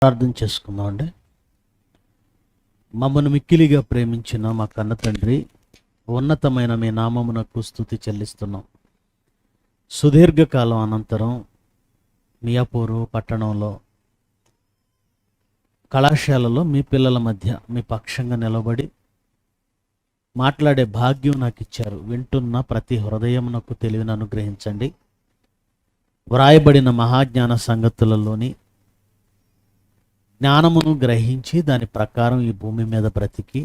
ప్రార్థన చేసుకుందాం అండి. మమ్మను మిక్కిలిగా ప్రేమించిన మా కన్న తండ్రి, ఉన్నతమైన మీ నామమునకు స్తుతి చెల్లిస్తున్నాం. సుదీర్ఘకాలం అనంతరం మియాపూరు పట్టణంలో కళాశాలలో మీ పిల్లల మధ్య మీ పక్షంగా నిలబడి మాట్లాడే భాగ్యం నాకు ఇచ్చారు. వింటున్న ప్రతి హృదయమునకు తెలివిని అనుగ్రహించండి. వ్రాయబడిన మహాజ్ఞాన సంగతులలోని జ్ఞానమును గ్రహించి దాని ప్రకారం ఈ భూమి మీద బ్రతికి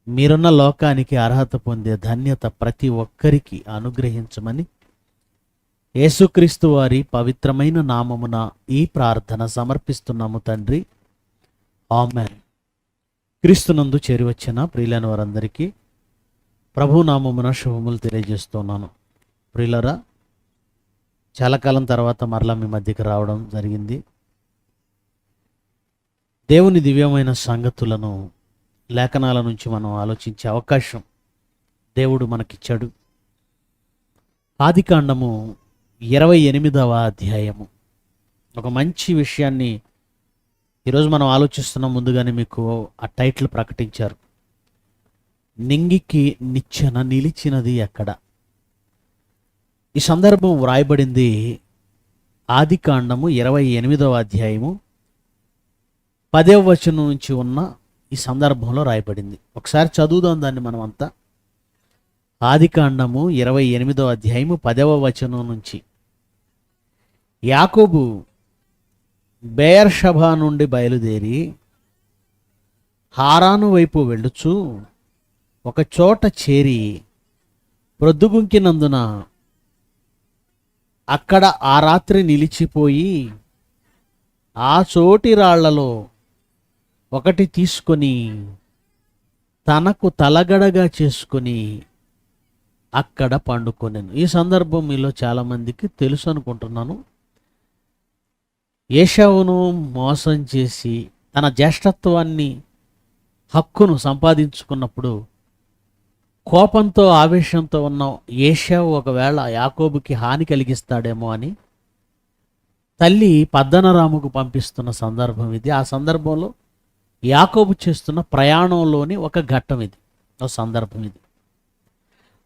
మీరున్న లోకానికి అర్హత పొందే ధన్యత ప్రతి ఒక్కరికి అనుగ్రహించమని యేసుక్రీస్తు వారి పవిత్రమైన నామమున ఈ ప్రార్థన సమర్పిస్తున్నాము తండ్రి, ఆమేన్. క్రీస్తునందు చేరివచ్చిన ప్రియులైన వారందరికీ ప్రభు నామమున శుభములు తెలియజేస్తున్నాను. ప్రియులరా, చాలా కాలం తర్వాత మరలా మీ మధ్యకి రావడం జరిగింది. దేవుని దివ్యమైన సంగతులను లేఖనాల నుంచి మనం ఆలోచించే అవకాశం దేవుడు మనకిచ్చాడు. ఆదికాండము 28వ అధ్యాయము ఒక మంచి విషయాన్ని ఈరోజు మనం ఆలోచిస్తున్నాం. ముందుగానే మీకు ఆ టైటిల్ ప్రకటించారు, నింగికి నిచ్చెన నిలిచినది ఎక్కడ. ఈ సందర్భం వ్రాయబడింది ఆదికాండము 28వ అధ్యాయము 10వ వచనం నుంచి ఉన్న ఈ సందర్భంలో రాయబడింది. ఒకసారి చదువుదాం దాన్ని మనం అంతా. ఆదికాండము 28వ అధ్యాయము 10వ వచనం నుంచి. యాకోబు బెయేర్షెబా నుండి బయలుదేరి హారాను వైపు వెళ్ళుచు ఒక చోట చేరి ప్రొద్దుగుంకినందున అక్కడ ఆ రాత్రి నిలిచిపోయి ఆ చోటి రాళ్లలో ఒకటి తీసుకొని తనకు తలగడగా చేసుకొని అక్కడ పండుకొనెను. ఈ సందర్భం మీలో చాలామందికి తెలుసు అనుకుంటున్నాను. ఏశావును మోసం చేసి తన జ్యేష్ఠత్వాన్ని హక్కును సంపాదించుకున్నప్పుడు కోపంతో ఆవేశంతో ఉన్న ఏశావు ఒకవేళ యాకోబుకి హాని కలిగిస్తాడేమో అని తల్లి పద్దనరాముకు పంపిస్తున్న సందర్భం ఇది. ఆ సందర్భంలో యాకోబు చేస్తున్న ప్రయాణంలోని ఒక ఘట్టం ఇది, ఒక సందర్భం ఇది.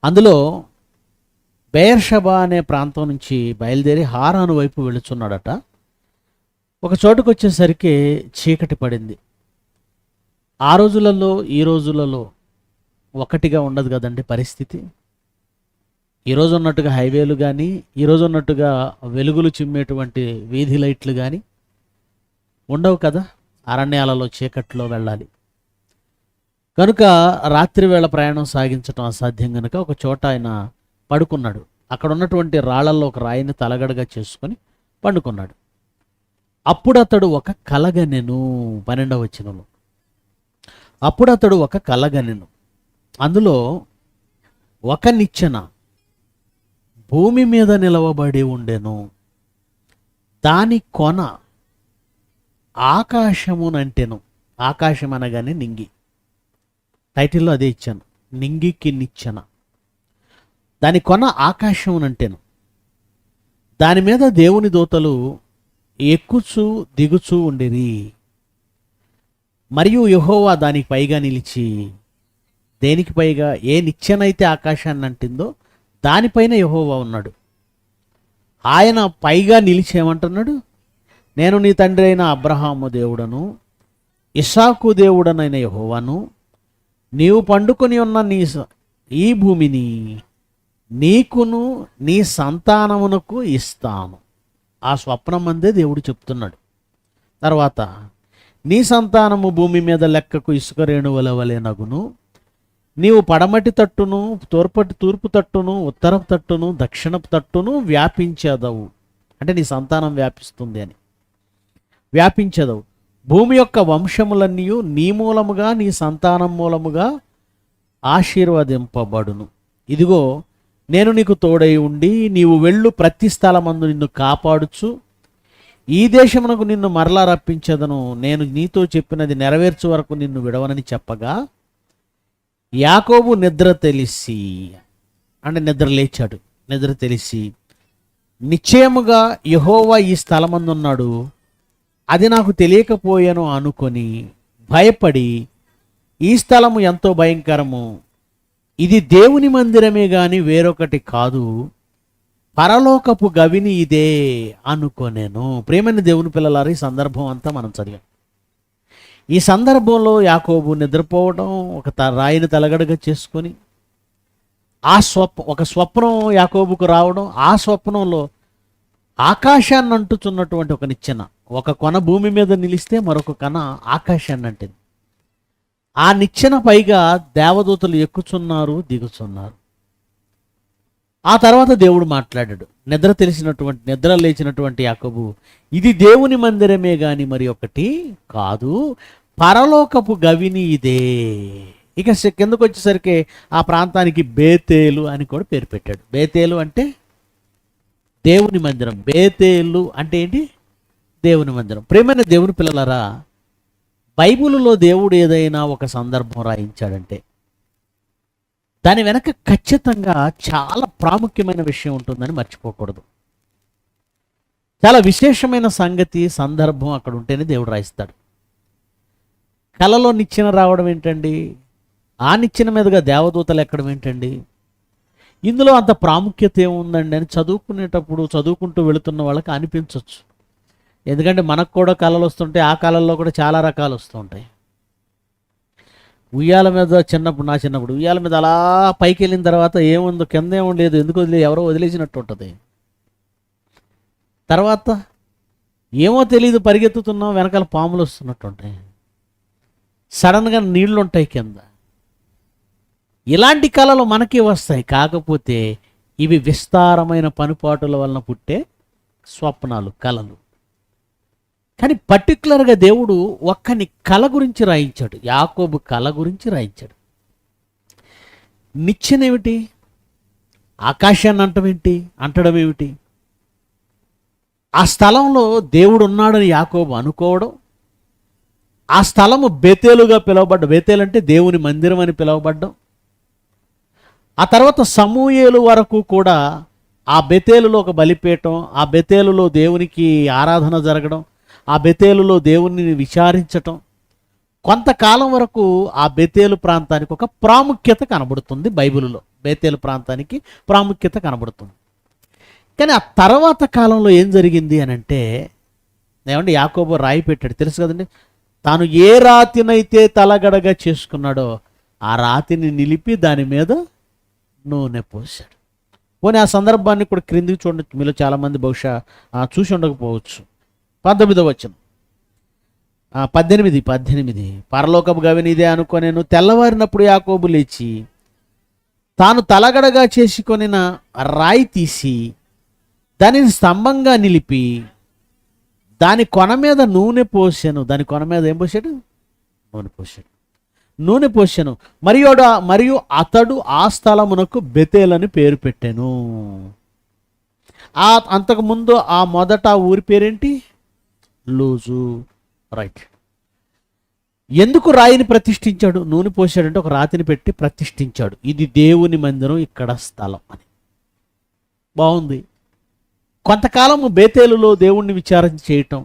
అందులో బెయేర్షెబా అనే ప్రాంతం నుంచి బయలుదేరి హారాను వైపు వెళుచున్నాడట. ఒక చోటుకు వచ్చేసరికి చీకటి పడింది. ఆ రోజులలో ఈ రోజులలో ఒకటిగా ఉండదు కదండి పరిస్థితి. ఈరోజు ఉన్నట్టుగా హైవేలు కానీ, ఈరోజు ఉన్నట్టుగా వెలుగులు చిమ్మేటువంటి వీధి లైట్లు కానీ ఉండవు కదా. అరణ్యాలలో చీకట్లో వెళ్ళాలి కనుక రాత్రి వేళ ప్రయాణం సాగించడం అసాధ్యం కనుక ఒక చోట ఆయన పడుకున్నాడు. అక్కడ ఉన్నటువంటి రాళ్లలో ఒక రాయిని తలగడగా చేసుకొని పండుకున్నాడు. అప్పుడు అతడు ఒక కలగనెను. 12వ వచనంలో అప్పుడు అతడు ఒక కలగనెను. అందులో ఒక నిచ్చెన భూమి మీద నిలవబడి ఉండెను. దాని కొన ఆకాశమునంటెను. ఆకాశం అనగానే నింగి. టైటిల్లో అదే ఇచ్చాను, నింగికి నిచ్చెన. దాని కొన ఆకాశమునంటెను. దాని మీద దేవుని దూతలు ఎక్కుచూ దిగుచూ ఉండిరి. మరియు యెహోవా దానికి పైగా నిలిచి, దేనికి పైగా? ఏ నిచ్చెనైతే ఆకాశాన్ని అంటిందో దానిపైన యెహోవా ఉన్నాడు. ఆయన పైగా నిలిచి ఏమంటున్నాడు? నేను నీ తండ్రి అయిన అబ్రహాము దేవుడను, ఇస్సాకు దేవుడనైన యెహోవాను, నీవు పండుకొని ఉన్న ఈ భూమిని నీకును నీ సంతానమునకు ఇస్తాను. ఆ స్వప్నం అందే దేవుడు చెప్తున్నాడు. తర్వాత నీ సంతానము భూమి మీద లెక్కకు ఇసుక రేణువుల వలె నగును. నీవు పడమటి తట్టును, తూర్పు తట్టును, ఉత్తరపు తట్టును, దక్షిణపు తట్టును వ్యాపించేదవు. అంటే నీ సంతానం వ్యాపిస్తుంది అని. వ్యాపించదవు. భూమి యొక్క వంశములన్నీ నీ మూలముగా నీ సంతానం మూలముగా ఆశీర్వదింపబడును. ఇదిగో నేను నీకు తోడై ఉండి నీవు వెళ్ళు ప్రతి స్థలమందు నిన్ను కాపాడుచు ఈ దేశమునకు నిన్ను మరలా రప్పించదను. నేను నీతో చెప్పినది నెరవేర్చు వరకు నిన్ను విడవనని చెప్పగా యాకోబు నిద్ర తెలిసి, అంటే నిద్ర లేచాడు. నిద్ర తెలిసి నిశ్చయముగా యెహోవా ఈ స్థలమందున్నాడు, అది నాకు తెలియకపోయాను అనుకొని భయపడి, ఈ స్థలము ఎంతో భయంకరము, ఇది దేవుని మందిరమే గాని వేరొకటి కాదు, పరలోకపు గవిని ఇదే అనుకొనేను. ప్రేమైన దేవుని పిల్లలారా, ఈ సందర్భం అంతా మనం చదివాం. ఈ సందర్భంలో యాకోబు నిద్రపోవడం, ఒక రాయిని తలగడగా చేసుకొని, ఒక స్వప్నం యాకోబుకు రావడం, ఆ స్వప్నంలో ఆకాశాన్ని అంటుచున్నటువంటి ఒక నిచ్చెన, ఒక కొన భూమి మీద నిలిస్తే మరొక కొన ఆకాశాన్ని అంటింది. ఆ నిచ్చెన పైగా దేవదూతలు ఎక్కుచున్నారు, దిగుచున్నారు. ఆ తర్వాత దేవుడు మాట్లాడాడు. నిద్ర లేచినటువంటి యాకోబు, ఇది దేవుని మందిరమే గాని మరి ఒకటి కాదు, పరలోకపు గవిని ఇదే. ఇక కిందకు వచ్చేసరికి ఆ ప్రాంతానికి బేతేలు అని కూడా పేరు పెట్టాడు. బేతేలు అంటే దేవుని మందిరం. బేతేలు అంటే ఏంటి? దేవుని మందిరం. ప్రేమైన దేవుని పిల్లలారా, బైబిలులో దేవుడు ఏదైనా ఒక సందర్భం రాయించాడంటే దాని వెనక ఖచ్చితంగా చాలా ప్రాముఖ్యమైన విషయం ఉంటుందని మర్చిపోకూడదు. చాలా విశేషమైన సంగతి, సందర్భం అక్కడ ఉంటేనే దేవుడు రాయిస్తాడు. కలలో నిచ్చెన రావడం ఏంటండి? ఆ నిచ్చెన మీదుగా దేవదూతలు ఎక్కడం ఏంటండి? ఇందులో అంత ప్రాముఖ్యత ఏముందండి అని చదువుకుంటూ వెళుతున్న వాళ్ళకి అనిపించవచ్చు. ఎందుకంటే మనకు కూడా కళలు వస్తుంటాయి, ఆ కళల్లో కూడా చాలా రకాలు వస్తూ ఉంటాయి. ఉయ్యాల మీద నా చిన్నప్పుడు ఉయ్యాల మీద అలా పైకి వెళ్ళిన తర్వాత ఏముందో కింద ఏమో లేదు, ఎందుకు ఎవరో వదిలేసినట్టు ఉంటుంది. తర్వాత ఏమో తెలియదు, పరిగెత్తుతున్నాం, వెనకాల పాములు వస్తున్నట్టు ఉంటాయి, సడన్గా నీళ్లు ఉంటాయి కింద. ఇలాంటి కళలు మనకి వస్తాయి. కాకపోతే ఇవి విస్తారమైన పనిపాటుల వలన పుట్టే స్వప్నాలు, కళలు. కానీ పర్టికులర్గా దేవుడు ఒక్కని కళ గురించి రాయించాడు. యాకోబు కళ గురించి రాయించాడు. నిచ్చెనేమిటి? ఆకాశాన్ని అంటడం ఏమిటి? ఆ స్థలంలో దేవుడు ఉన్నాడని యాకోబు అనుకోవడం, ఆ స్థలము బేతేలుగా పిలువబడ్డం. బేతేలు అంటే దేవుని మందిరం అని పిలువబడ్డం. ఆ తర్వాత సమూయేలు వరకు కూడా ఆ బేతేలులో ఒక బలిపీఠం, ఆ బేతేలులో దేవునికి ఆరాధన జరగడం, ఆ బేతేలులో దేవుణ్ణి విచారించటం, కొంతకాలం వరకు ఆ బేతేలు ప్రాంతానికి ఒక ప్రాముఖ్యత కనబడుతుంది. బైబిలులో బేతేలు ప్రాంతానికి ప్రాముఖ్యత కనబడుతుంది. కానీ ఆ తర్వాత కాలంలో ఏం జరిగింది అని అంటే, ఏమంటే యాకోబు రాయి పెట్టాడు, తెలుసు కదండి. తాను ఏ రాతినైతే తలగడగా చేసుకున్నాడో ఆ రాతిని నిలిపి దాని మీద నూనె పోసాడు. పోనీ ఆ సందర్భాన్ని కూడా క్రిందికి చూడండి. మీలో చాలామంది బహుశా చూసి ఉండకపోవచ్చు. 19వ వచనం, 18 పరలోకపు గవిని ఇదే అనుకొనేను. తెల్లవారినప్పుడు యాకోబు లేచి తాను తలగడగా చేసుకొనిన రాయి తీసి దానిని స్తంభంగా నిలిపి దాని కొన మీద నూనె పోసాను. దాని కొన మీద ఏం పోసాడు? నూనె పోసాను. మరియు అతడు ఆ స్థలమునకు బెతేలని పేరు పెట్టాను. అంతకుముందు మొదట ఊరి పేరేంటి? లూజు. రైట్. ఎందుకు రాయిని ప్రతిష్ఠించాడు? నూనె పోసాడంటే ఒక రాతిని పెట్టి ప్రతిష్ఠించాడు. ఇది దేవుని మందిరం, ఇక్కడ స్థలం అని. బాగుంది. కొంతకాలము బేతేలులో దేవుణ్ణి విచారణ చేయటం,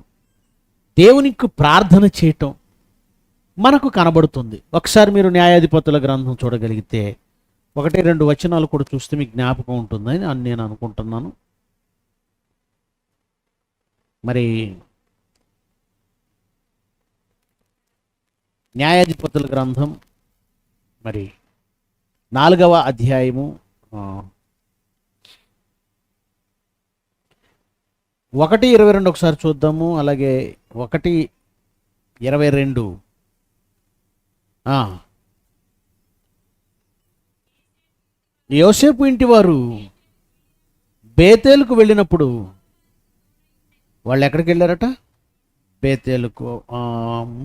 దేవునికి ప్రార్థన చేయటం మనకు కనబడుతుంది. ఒకసారి మీరు న్యాయాధిపతుల గ్రంథం చూడగలిగితే 1-2 వచనాలు కూడా చూస్తే మీకు జ్ఞాపకం ఉంటుందని నేను అనుకుంటున్నాను. మరి న్యాయాధిపతుల గ్రంథం మరి 4వ అధ్యాయము 1:22 ఒకసారి చూద్దాము. అలాగే 1:22 యోసేపు ఇంటి వారు బేతేలుకు వెళ్ళినప్పుడు వాళ్ళు ఎక్కడికి వెళ్ళారట? బేతేలుకు.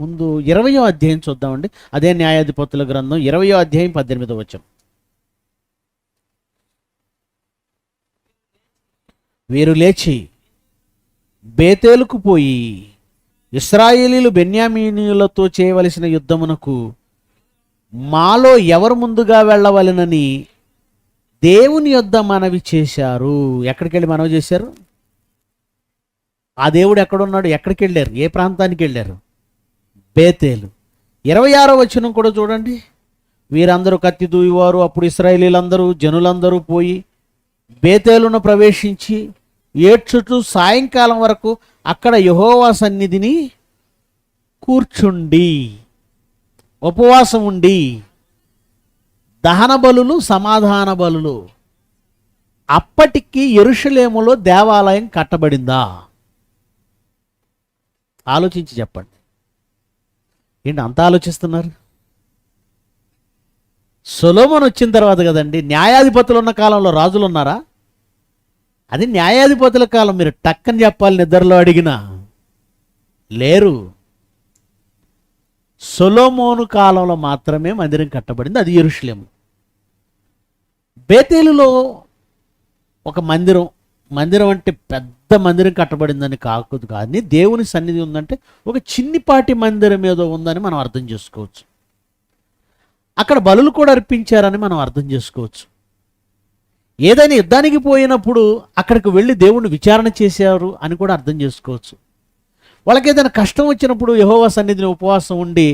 ముందు 20వ అధ్యాయం చూద్దామండి. అదే న్యాయాధిపతుల గ్రంథం 20వ అధ్యాయం 18వ వచనం. వీరు లేచి బేతేలుకు పోయి ఇశ్రాయేలీలు బెన్యామీనీయులతో చేయవలసిన యుద్ధమునకు మాలో ఎవరు ముందుగా వెళ్ళవలెనని దేవుని యొద్ద మనవి చేశారు. ఎక్కడికి వెళ్ళి మనవి చేశారు? ఆ దేవుడు ఎక్కడున్నాడు? ఎక్కడికి వెళ్ళారు? ఏ ప్రాంతానికి వెళ్ళారు? బేతేలు. 26వ వచనం కూడా చూడండి. వీరందరూ కత్తి దూయివారు. అప్పుడు ఇశ్రాయేలీలందరూ జనులందరూ పోయి బేతేలును ప్రవేశించి ఏడ్చుచు సాయంకాలం వరకు అక్కడ యెహోవా సన్నిధిని కూర్చుండి ఉపవాసం ఉండి దహన బలులు సమాధాన బలులు. అప్పటికి యెరూషలేములో దేవాలయం కట్టబడిందా? ఆలోచించి చెప్పండి. ఏంటి అంత ఆలోచిస్తున్నారు? సొలొమోను వచ్చిన తర్వాత కదండి. న్యాయాధిపతులు ఉన్న కాలంలో రాజులు ఉన్నారా? అది న్యాయాధిపతుల కాలం. మీరు టక్కని చెప్పాలి, నిద్రలో అడిగినా లేరు. సొలొమోను కాలంలో మాత్రమే మందిరం కట్టబడింది, అది యెరూషలేము. బేతేలులో ఒక మందిరం అంటే పెద్ద మందిరం కట్టబడిందని కాకూడదు, కానీ దేవుని సన్నిధి ఉందంటే ఒక చిన్నిపాటి మందిరం ఏదో ఉందని మనం అర్థం చేసుకోవచ్చు. అక్కడ బలులు కూడా అర్పించారని మనం అర్థం చేసుకోవచ్చు. ఏదైనా యుద్ధానికి పోయినప్పుడు అక్కడికి వెళ్ళి దేవుణ్ణి విచారణ చేశారు అని కూడా అర్థం చేసుకోవచ్చు. వాళ్ళకి ఏదైనా కష్టం వచ్చినప్పుడు యెహోవా సన్నిధిని ఉపవాసం ఉండి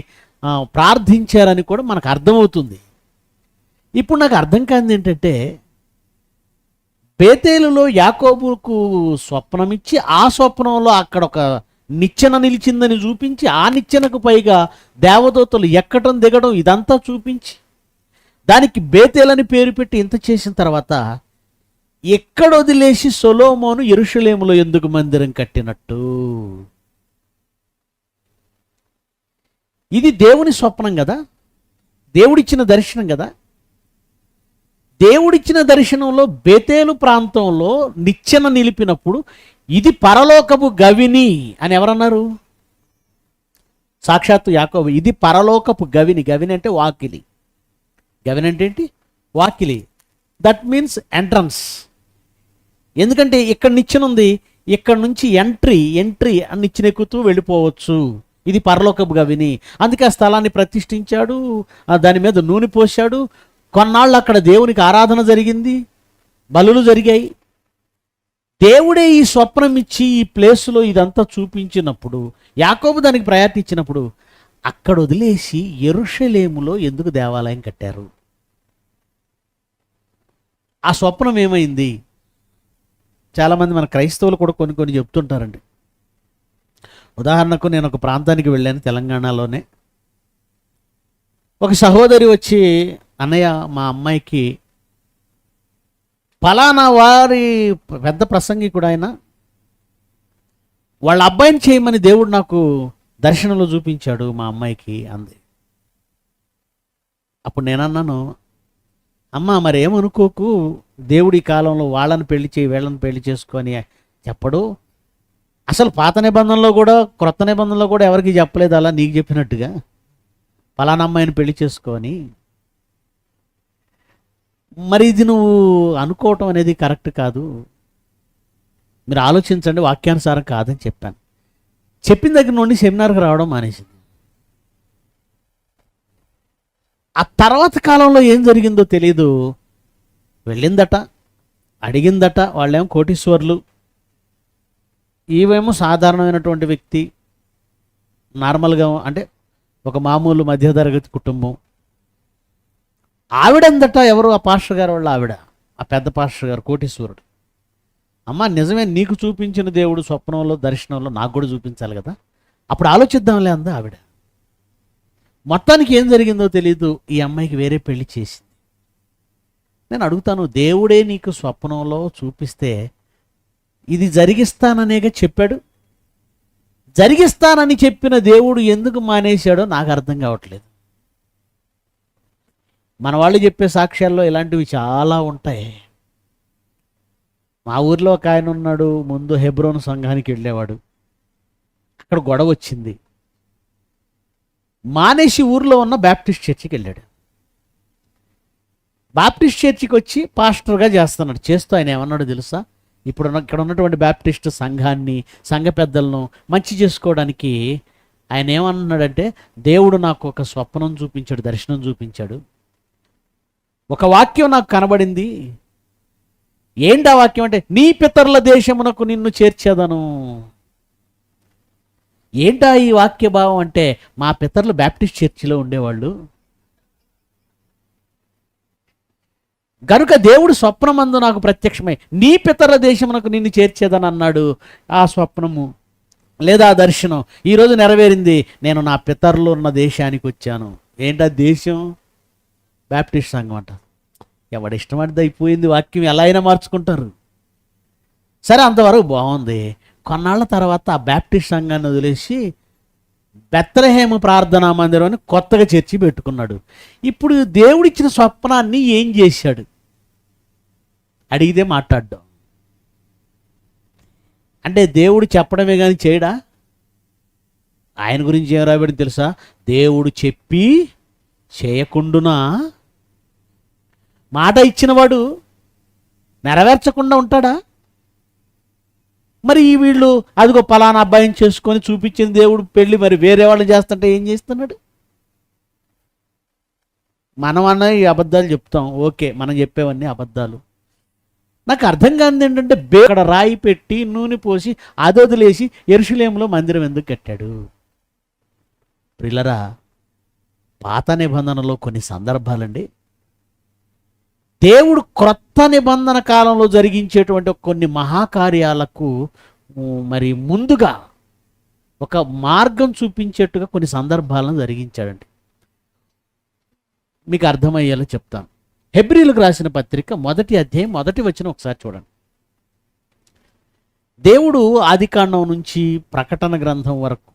ప్రార్థించారని కూడా మనకు అర్థమవుతుంది. ఇప్పుడు నాకు అర్థం కానిది ఏంటంటే, బేతేలులో యాకోబుకు స్వప్నమిచ్చి ఆ స్వప్నంలో అక్కడ ఒక నిచ్చెన నిలిచిందని చూపించి ఆ నిచ్చెనకు పైగా దేవదూతలు ఎక్కడం దిగడం ఇదంతా చూపించి దానికి బేతేలని పేరు పెట్టి ఇంత చేసిన తర్వాత ఎక్కడ వదిలేసి సొలొమోను యెరూషలేములో ఎందుకు మందిరం కట్టినట్టు? ఇది దేవుని స్వప్నం కదా, దేవుడిచ్చిన దర్శనం కదా. దేవుడిచ్చిన దర్శనంలో బేతేలు ప్రాంతంలో నిచ్చెన నిలిపినప్పుడు ఇది పరలోకపు గవిని అని ఎవరన్నారు? సాక్షాత్తు యాకోబు. ఇది పరలోకపు గవిని. గవిని అంటే వాకిలి. గవిని అంటే ఏంటి? వాకిలి. That means entrance. ఎందుకంటే ఇక్కడ నిచ్చెన ఉంది, ఇక్కడ నుంచి ఎంట్రీ నిచ్చెన ఎక్కుతూ వెళ్ళిపోవచ్చు. ఇది పరలోకపు గవిని. అందుకే ఆ స్థలాన్ని ప్రతిష్ఠించాడు, దాని మీద నూనె పోశాడు. కొన్నాళ్ళు అక్కడ దేవునికి ఆరాధన జరిగింది, బలులు జరిగాయి. దేవుడే ఈ స్వప్నం ఇచ్చి ఈ ప్లేసులో ఇదంతా చూపించినప్పుడు, యాకోబు దానికి ప్రయారిటీ ఇచ్చినప్పుడు అక్కడ వదిలేసి యెరూషలేములో ఎందుకు దేవాలయం కట్టారు? ఆ స్వప్నం ఏమైంది? చాలామంది మన క్రైస్తవులు కూడా కొన్ని చెప్తుంటారండి. ఉదాహరణకు నేను ఒక ప్రాంతానికి వెళ్ళాను, తెలంగాణలోనే. ఒక సహోదరి వచ్చి, అన్నయ్య మా అమ్మాయికి ఫలానా వారి పెద్ద ప్రసంగికుడు ఆయన, వాళ్ళ అబ్బాయిని చేయమని దేవుడు నాకు దర్శనంలో చూపించాడు మా అమ్మాయికి అంది. అప్పుడు నేనన్నాను, అమ్మ మరి ఏమనుకోకు, దేవుడి కాలంలో వాళ్ళని పెళ్లి చేయి వీళ్ళని పెళ్లి చేసుకొని చెప్పడు. అసలు పాత నిబంధనలో కూడా క్రొత్త నిబంధనలో కూడా ఎవరికి చెప్పలేదు అలా నీకు చెప్పినట్టుగా ఫలానా అమ్మాయిని పెళ్లి చేసుకొని. మరి ఇది నువ్వు అనుకోవటం అనేది కరెక్ట్ కాదు, మీరు ఆలోచించండి, వాక్యానుసారం కాదని చెప్పాను. చెప్పిన దగ్గర నుండి సెమినార్కి రావడం మానేసింది. ఆ తర్వాత కాలంలో ఏం జరిగిందో తెలీదు, వెళ్ళిందట, అడిగిందట. వాళ్ళేమో కోటీశ్వర్లు, ఈవేమో సాధారణమైనటువంటి వ్యక్తి, నార్మల్గా అంటే ఒక మామూలు మధ్యతరగతి కుటుంబం. ఆవిడందట, ఎవరు? ఆ పాస్టర్ గారు వాళ్ళ ఆవిడ, ఆ పెద్ద పాస్టర్ గారు, కోటీశ్వరుడు. అమ్మ నిజమే, నీకు చూపించిన దేవుడు స్వప్నంలో దర్శనంలో నాకు కూడా చూపించాలి కదా, అప్పుడు ఆలోచిద్దాంలే అందా ఆవిడ. మొత్తానికి ఏం జరిగిందో తెలీదు, ఈ అమ్మాయికి వేరే పెళ్లి చేసింది. నేను అడుగుతాను, దేవుడే నీకు స్వప్నంలో చూపిస్తే ఇది జరిగిస్తాననేగా చెప్పాడు. జరిగిస్తానని చెప్పిన దేవుడు ఎందుకు మానేశాడో నాకు అర్థం కావట్లేదు. మన వాళ్ళు చెప్పే సాక్ష్యాల్లో ఇలాంటివి చాలా ఉంటాయి. మా ఊర్లో ఒక ఆయన ఉన్నాడు, ముందు హెబ్రోను సంఘానికి వెళ్ళేవాడు. అక్కడ గొడవ వచ్చింది, మానేసి ఊర్లో ఉన్న బాప్టిస్ట్ చర్చికి వెళ్ళాడు. బాప్టిస్ట్ చర్చికి వచ్చి పాస్టర్గా చేస్తున్నాడు. చేస్తూ ఆయన ఏమన్నాడో తెలుసా? ఇప్పుడు ఇక్కడ ఉన్నటువంటి బాప్టిస్ట్ సంఘాన్ని, సంఘ పెద్దలను మంచి చేసుకోవడానికి ఆయన ఏమన్నాడంటే, దేవుడు నాకు ఒక స్వప్నం చూపించాడు, దర్శనం చూపించాడు, ఒక వాక్యం నాకు కనబడింది. ఏంటి ఆ వాక్యం అంటే, నీ పితరుల దేశమునకు నిన్ను చేర్చేదను. ఏంటా ఈ వాక్య భావం అంటే, మా పితరులు బ్యాప్టిస్ట్ చర్చిలో ఉండేవాళ్ళు గనుక దేవుడు స్వప్నమందు నాకు ప్రత్యక్షమై నీ పితరుల దేశమునకు నిన్ను చేర్చేదని అన్నాడు. ఆ స్వప్నము లేదా ఆ దర్శనం ఈరోజు నెరవేరింది. నేను నా పితరులు ఉన్న దేశానికి వచ్చాను. ఏంటా దేశం? బ్యాప్టిస్ట్ సంఘం అంట. ఎవడిష్టమడిది అయిపోయింది. వాక్యం ఎలా అయినా మార్చుకుంటారు. సరే, అంతవరకు బాగుంది. కొన్నాళ్ళ తర్వాత ఆ బ్యాప్టిస్ట్ సంఘాన్ని వదిలేసి బెత్లెహేము ప్రార్థనా మందిరం అని కొత్తగా చర్చి పెట్టుకున్నాడు. ఇప్పుడు దేవుడిచ్చిన స్వప్నాన్ని ఏం చేశాడు? అడిగితే మాట్లాడ్డాం. అంటే దేవుడు చెప్పడమే కానీ చేయడా? ఆయన గురించి ఏం రాబడి తెలుసా? దేవుడు చెప్పి చేయకుండునా? మాట ఇచ్చినవాడు నెరవేర్చకుండా ఉంటాడా? మరి ఈ వీళ్ళు అదిగో పలానా అబ్బాయిని చేసుకొని చూపించిన దేవుడు పెళ్ళి మరి వేరే వాళ్ళు చేస్తుంటే ఏం చేస్తున్నాడు? మనం అన్న ఈ అబద్ధాలు చెప్తాం, ఓకే, మనం చెప్పేవన్నీ అబద్ధాలు. నాకు అర్థం కానిది ఏంటంటే, అక్కడ రాయి పెట్టి నూనె పోసి అది వదిలేసి యెరూషలేములో మందిరం ఎందుకు కట్టాడు? ప్రియులరా, పాత నిబంధనలో కొన్ని సందర్భాలండి దేవుడు క్రొత్త నిబంధన కాలంలో జరిగించేటువంటి కొన్ని మహాకార్యాలకు మరి ముందుగా ఒక మార్గం చూపించేట్టుగా కొన్ని సందర్భాలను జరిగించాడండి. మీకు అర్థమయ్యేలా చెప్తాను. హెబ్రీలకు రాసిన పత్రిక 1వ అధ్యాయం 1వ వచనం ఒకసారి చూడండి. దేవుడు ఆదికాండం నుంచి ప్రకటన గ్రంథం వరకు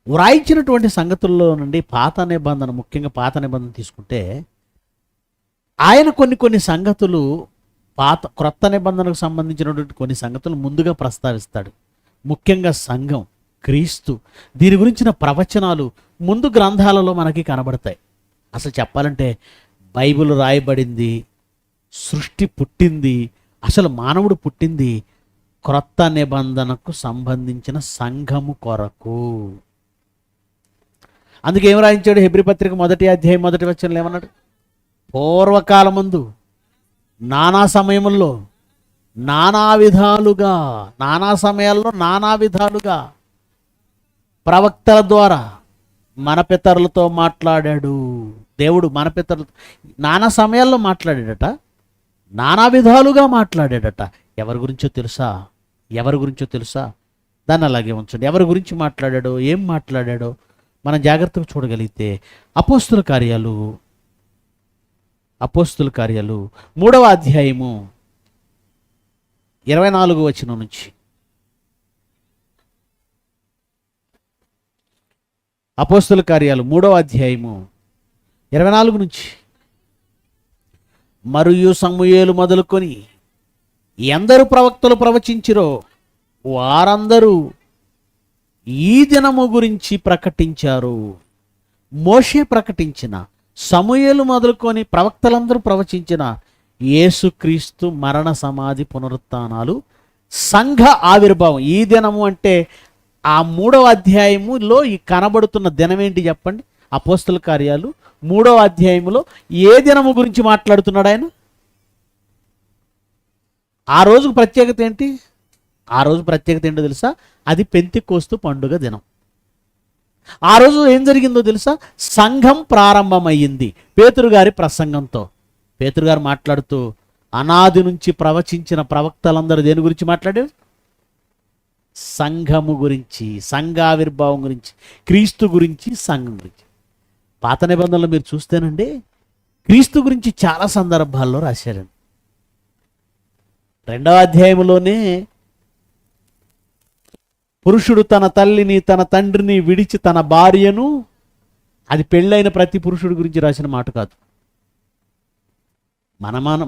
వ్రాయించినటువంటి సంగతుల్లో నుండి పాత నిబంధన, ముఖ్యంగా పాత నిబంధన తీసుకుంటే ఆయన కొన్ని సంగతులు క్రొత్త నిబంధనకు సంబంధించినటువంటి కొన్ని సంగతులు ముందుగా ప్రస్తావిస్తాడు. ముఖ్యంగా సంఘం, క్రీస్తు, దీని గురించిన ప్రవచనాలు ముందు గ్రంథాలలో మనకి కనబడతాయి. అసలు చెప్పాలంటే బైబిల్ రాయబడింది, సృష్టి పుట్టింది, అసలు మానవుడు పుట్టింది క్రొత్త నిబంధనకు సంబంధించిన సంఘము కొరకు. అందుకే ఏం రాయించాడు? హెబ్రీ పత్రిక 1వ అధ్యాయం 1వ వచనంలో ఏమన్నాడు? పూర్వకాలమందు నానా సమయముల్లో నానా విధాలుగా, నానా సమయాల్లో నానా విధాలుగా ప్రవక్తల ద్వారా మన పితరులతో మాట్లాడాడు. దేవుడు మన పితరులతో నానా సమయాల్లో మాట్లాడాడట, నానా విధాలుగా మాట్లాడాడట. ఎవరి గురించో తెలుసా? ఎవరి గురించో తెలుసా? దాన్ని అలాగే ఉంచండి. ఎవరి గురించి మాట్లాడాడో, ఏం మాట్లాడాడో మనం జాగ్రత్తగా చూడగలిగితే అపోస్తుల కార్యాలు 3వ అధ్యాయము 24వ వచనం నుంచి, అపోస్తుల కార్యాలు 3వ అధ్యాయము 24 నుంచి, మరియు సమూయేలు మొదలుకొని ఎందరు ప్రవక్తలు ప్రవచించిరో వారందరూ ఈ దినము గురించి ప్రకటించారు. మోషే ప్రకటించిన, సమూయేలు మొదలుకొని ప్రవక్తలందరూ ప్రవచించిన యేసుక్రీస్తు మరణ, సమాధి, పునరుత్థానాలు, సంఘ ఆవిర్భావం. ఈ దినము అంటే ఆ 3వ అధ్యాయములో ఈ కనబడుతున్న దినం ఏంటి చెప్పండి? అపోస్తుల కార్యాలు 3వ అధ్యాయములో ఏ దినము గురించి మాట్లాడుతున్నాడు ఆయన? ఆ రోజుకు ప్రత్యేకత ఏంటి? ఆ రోజు ప్రత్యేకత ఏంటో తెలుసా? అది పెంతెకోస్తు పండుగ దినం. ఆ రోజు ఏం జరిగిందో తెలుసా? సంఘం ప్రారంభమయ్యింది పేతురు గారి ప్రసంగంతో. పేతురు గారు మాట్లాడుతూ అనాది నుంచి ప్రవచించిన ప్రవక్తలందరూ దేని గురించి మాట్లాడారు? సంఘము గురించి, సంఘావిర్భావం గురించి, క్రీస్తు గురించి, సంఘం గురించి. పాత నిబంధనలు మీరు చూస్తేనండి క్రీస్తు గురించి చాలా సందర్భాల్లో రాశారండి. 2వ అధ్యాయంలోనే పురుషుడు తన తల్లిని, తన తండ్రిని విడిచి తన భార్యను, అది పెళ్ళైన ప్రతి పురుషుడి గురించి రాసిన మాట కాదు.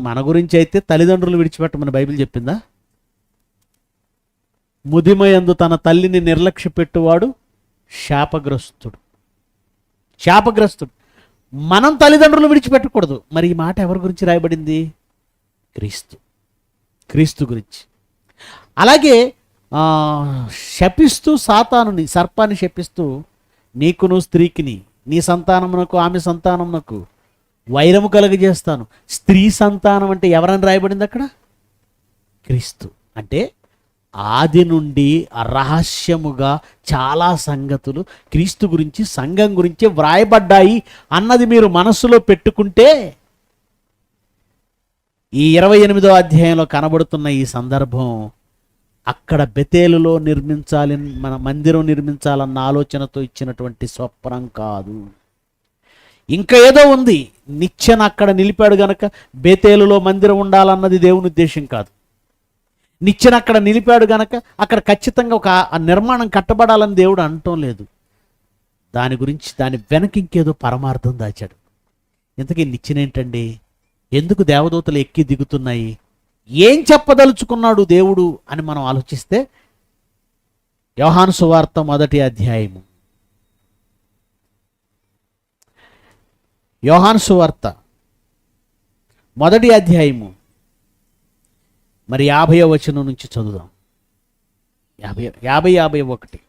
మన గురించి అయితే తల్లిదండ్రులు విడిచిపెట్టమని బైబిల్ చెప్పిందా? ముదిమయందు తన తల్లిని నిర్లక్ష్య పెట్టువాడు శాపగ్రస్తుడు. మనం తల్లిదండ్రులు విడిచిపెట్టకూడదు. మరి ఈ మాట ఎవరి గురించి రాయబడింది? క్రీస్తు గురించి. అలాగే శపిస్తూ సాతానుని, సర్పాన్ని శపిస్తూ నీకును స్త్రీకిని, నీ సంతానమునకు ఆమె సంతానమునకు వైరము కలుగజేస్తాను. స్త్రీ సంతానం అంటే ఎవరని రాయబడింది అక్కడ? క్రీస్తు. అంటే ఆది నుండి రహస్యముగా చాలా సంగతులు క్రీస్తు గురించి, సంఘం గురించి వ్రాయబడ్డాయి అన్నది మీరు మనస్సులో పెట్టుకుంటే ఈ 28వ అధ్యాయంలో కనబడుతున్న ఈ సందర్భం అక్కడ బెతేలులో నిర్మించాలి, మన మందిరం నిర్మించాలన్న ఆలోచనతో ఇచ్చినటువంటి స్వప్నం కాదు. ఇంకా ఏదో ఉంది. నిచ్చెన అక్కడ నిలిపాడు గనక బేతేలులో మందిరం ఉండాలన్నది దేవుని ఉద్దేశం కాదు. నిచ్చెన అక్కడ నిలిపాడు గనక అక్కడ ఖచ్చితంగా ఒక నిర్మాణం కట్టబడాలని దేవుడు అనటం లేదు. దాని గురించి దాని వెనక ఇంకేదో పరమార్థం దాచాడు. ఇంతకీ నిచ్చెన ఏంటండి? ఎందుకు దేవదూతలు ఎక్కి దిగుతున్నాయి? ఏం చెప్పదలుచుకున్నాడు దేవుడు అని మనం ఆలోచిస్తే యోహాను సువార్త 1వ అధ్యాయము, యోహాను సువార్త 1వ అధ్యాయము మరి 50వ వచనం నుంచి చదువుదాం. 51.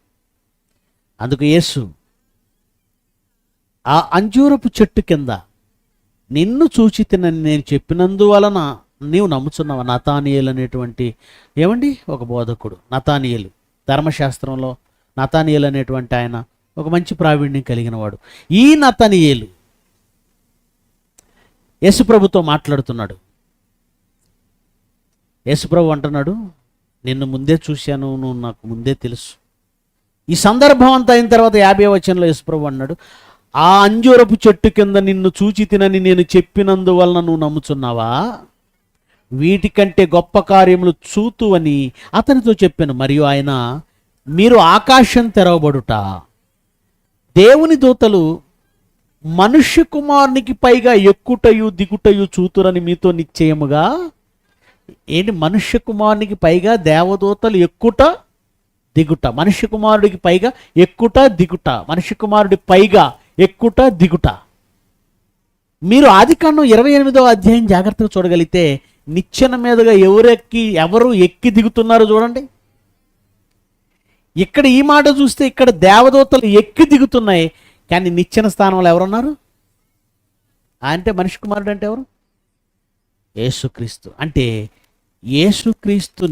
అందుకు యేసు, ఆ అంజూరపు చెట్టు కింద నిన్ను చూచి తినని నేను చెప్పినందువలన నీవు నమ్ముచున్నావా? నతానియేలు అనేటువంటి ఏమండి ఒక బోధకుడు, నతానియేలు ధర్మశాస్త్రంలో నతానియేలు అనేటువంటి ఆయన ఒక మంచి ప్రావీణ్యం కలిగిన వాడు. ఈ నతానియేలు యేసుప్రభుతో మాట్లాడుతున్నాడు. యేసుప్రభు అంటున్నాడు, నిన్ను ముందే చూశాను, నువ్వు నాకు ముందే తెలుసు. ఈ సందర్భం అంతా అయిన తర్వాత 50వ వచనంలో యేసుప్రభు అన్నాడు, ఆ అంజూరపు చెట్టు కింద నిన్ను చూచి తినని నేను చెప్పినందువలన నువ్వు నమ్ముచున్నావా? వీటికంటే గొప్ప కార్యములు చూతు అని అతనితో చెప్పాను. మరియు ఆయన, మీరు ఆకాశం తెరవబడుట, దేవుని దూతలు మనుష్య కుమారునికి పైగా ఎక్కుటయు దిగుటయు చూతురని మీతో నిశ్చయముగా. ఏంటి? మనుష్య కుమారునికి పైగా దేవదూతలు ఎక్కుట దిగుట, మనుష్య కుమారుడికి పైగా ఎక్కుట దిగుట, మనుష్య కుమారుడి పైగా ఎక్కుట దిగుట. మీరు ఆదికాండం 28వ అధ్యాయం జాగ్రత్తగా చూడగలిగితే నిచ్చెన మీదుగా ఎవరు ఎక్కి దిగుతున్నారో చూడండి. ఇక్కడ ఈ మాట చూస్తే ఇక్కడ దేవదూతలు ఎక్కి దిగుతున్నాయి, కానీ నిచ్చెన స్థానంలో ఎవరున్నారు అంటే మనిషి కుమారుడు అంటే ఎవరు? యేసుక్రీస్తు. అంటే యేసుక్రీస్తు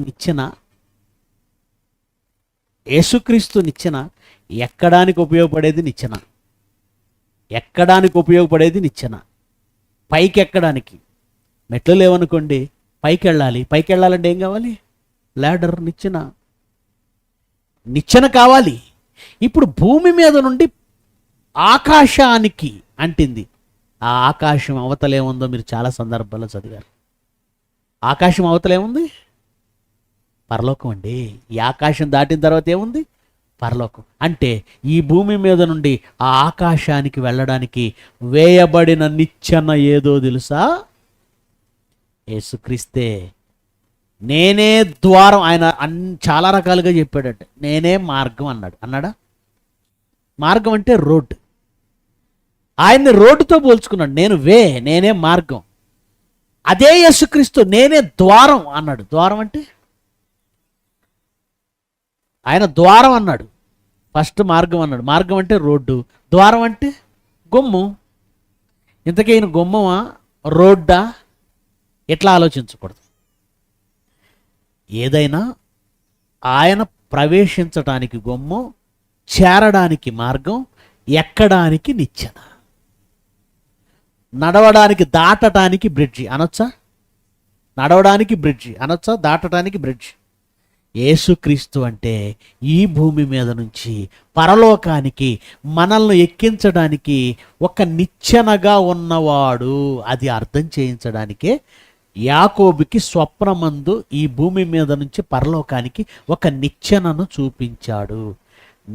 నిచ్చెన ఎక్కడానికి ఉపయోగపడేది నిచ్చెన, ఎక్కడానికి ఉపయోగపడేది నిచ్చెన. పైకి ఎక్కడానికి మెట్లు లేవనుకోండి, పైకి వెళ్ళాలి. పైకి వెళ్ళాలంటే ఏం కావాలి? లాడర్, నిచ్చెన కావాలి. ఇప్పుడు భూమి మీద నుండి ఆకాశానికి అంటింది. ఆ ఆకాశం అవతలేముందో మీరు చాలా సందర్భాల్లో చదివారు. ఆకాశం అవతలేముంది? పరలోకం అండి. ఈ ఆకాశం దాటిన తర్వాత ఏముంది? పరలోకం. అంటే ఈ భూమి మీద నుండి ఆ ఆకాశానికి వెళ్ళడానికి వేయబడిన నిచ్చెన ఏదో తెలుసా? యేసుక్రీస్తే. నేనే ద్వారం. ఆయన చాలా రకాలుగా చెప్పాడట. నేనే మార్గం అన్నాడా? మార్గం అంటే రోడ్డు. ఆయన్ని రోడ్డుతో పోల్చుకున్నాడు. నేనే మార్గం. అదే యేసుక్రీస్తు నేనే ద్వారం అన్నాడు. ద్వారం అంటే ఆయన ద్వారం అన్నాడు. ఫస్ట్ మార్గం అన్నాడు. మార్గం అంటే రోడ్డు, ద్వారం అంటే గుమ్మం. ఇంతకీ ఆయన గుమ్మమా రోడ్డా? ఎట్లా ఆలోచించకూడదు. ఏదైనా ఆయన ప్రవేశించటానికి గుమ్మం, చేరడానికి మార్గం, ఎక్కడానికి నిచ్చెన, నడవడానికి దాటడానికి బ్రిడ్జి అనొచ్చా? నడవడానికి బ్రిడ్జి అనొచ్చా? దాటడానికి బ్రిడ్జి. యేసుక్రీస్తు అంటే ఈ భూమి మీద నుంచి పరలోకానికి మనల్ని ఎక్కించడానికి ఒక నిచ్చెనగా ఉన్నవాడు. అది అర్థం చేయించడానికే యాకోబుకి స్వప్నమందు ఈ భూమి మీద నుంచి పరలోకానికి ఒక నిచ్చెనను చూపించాడు.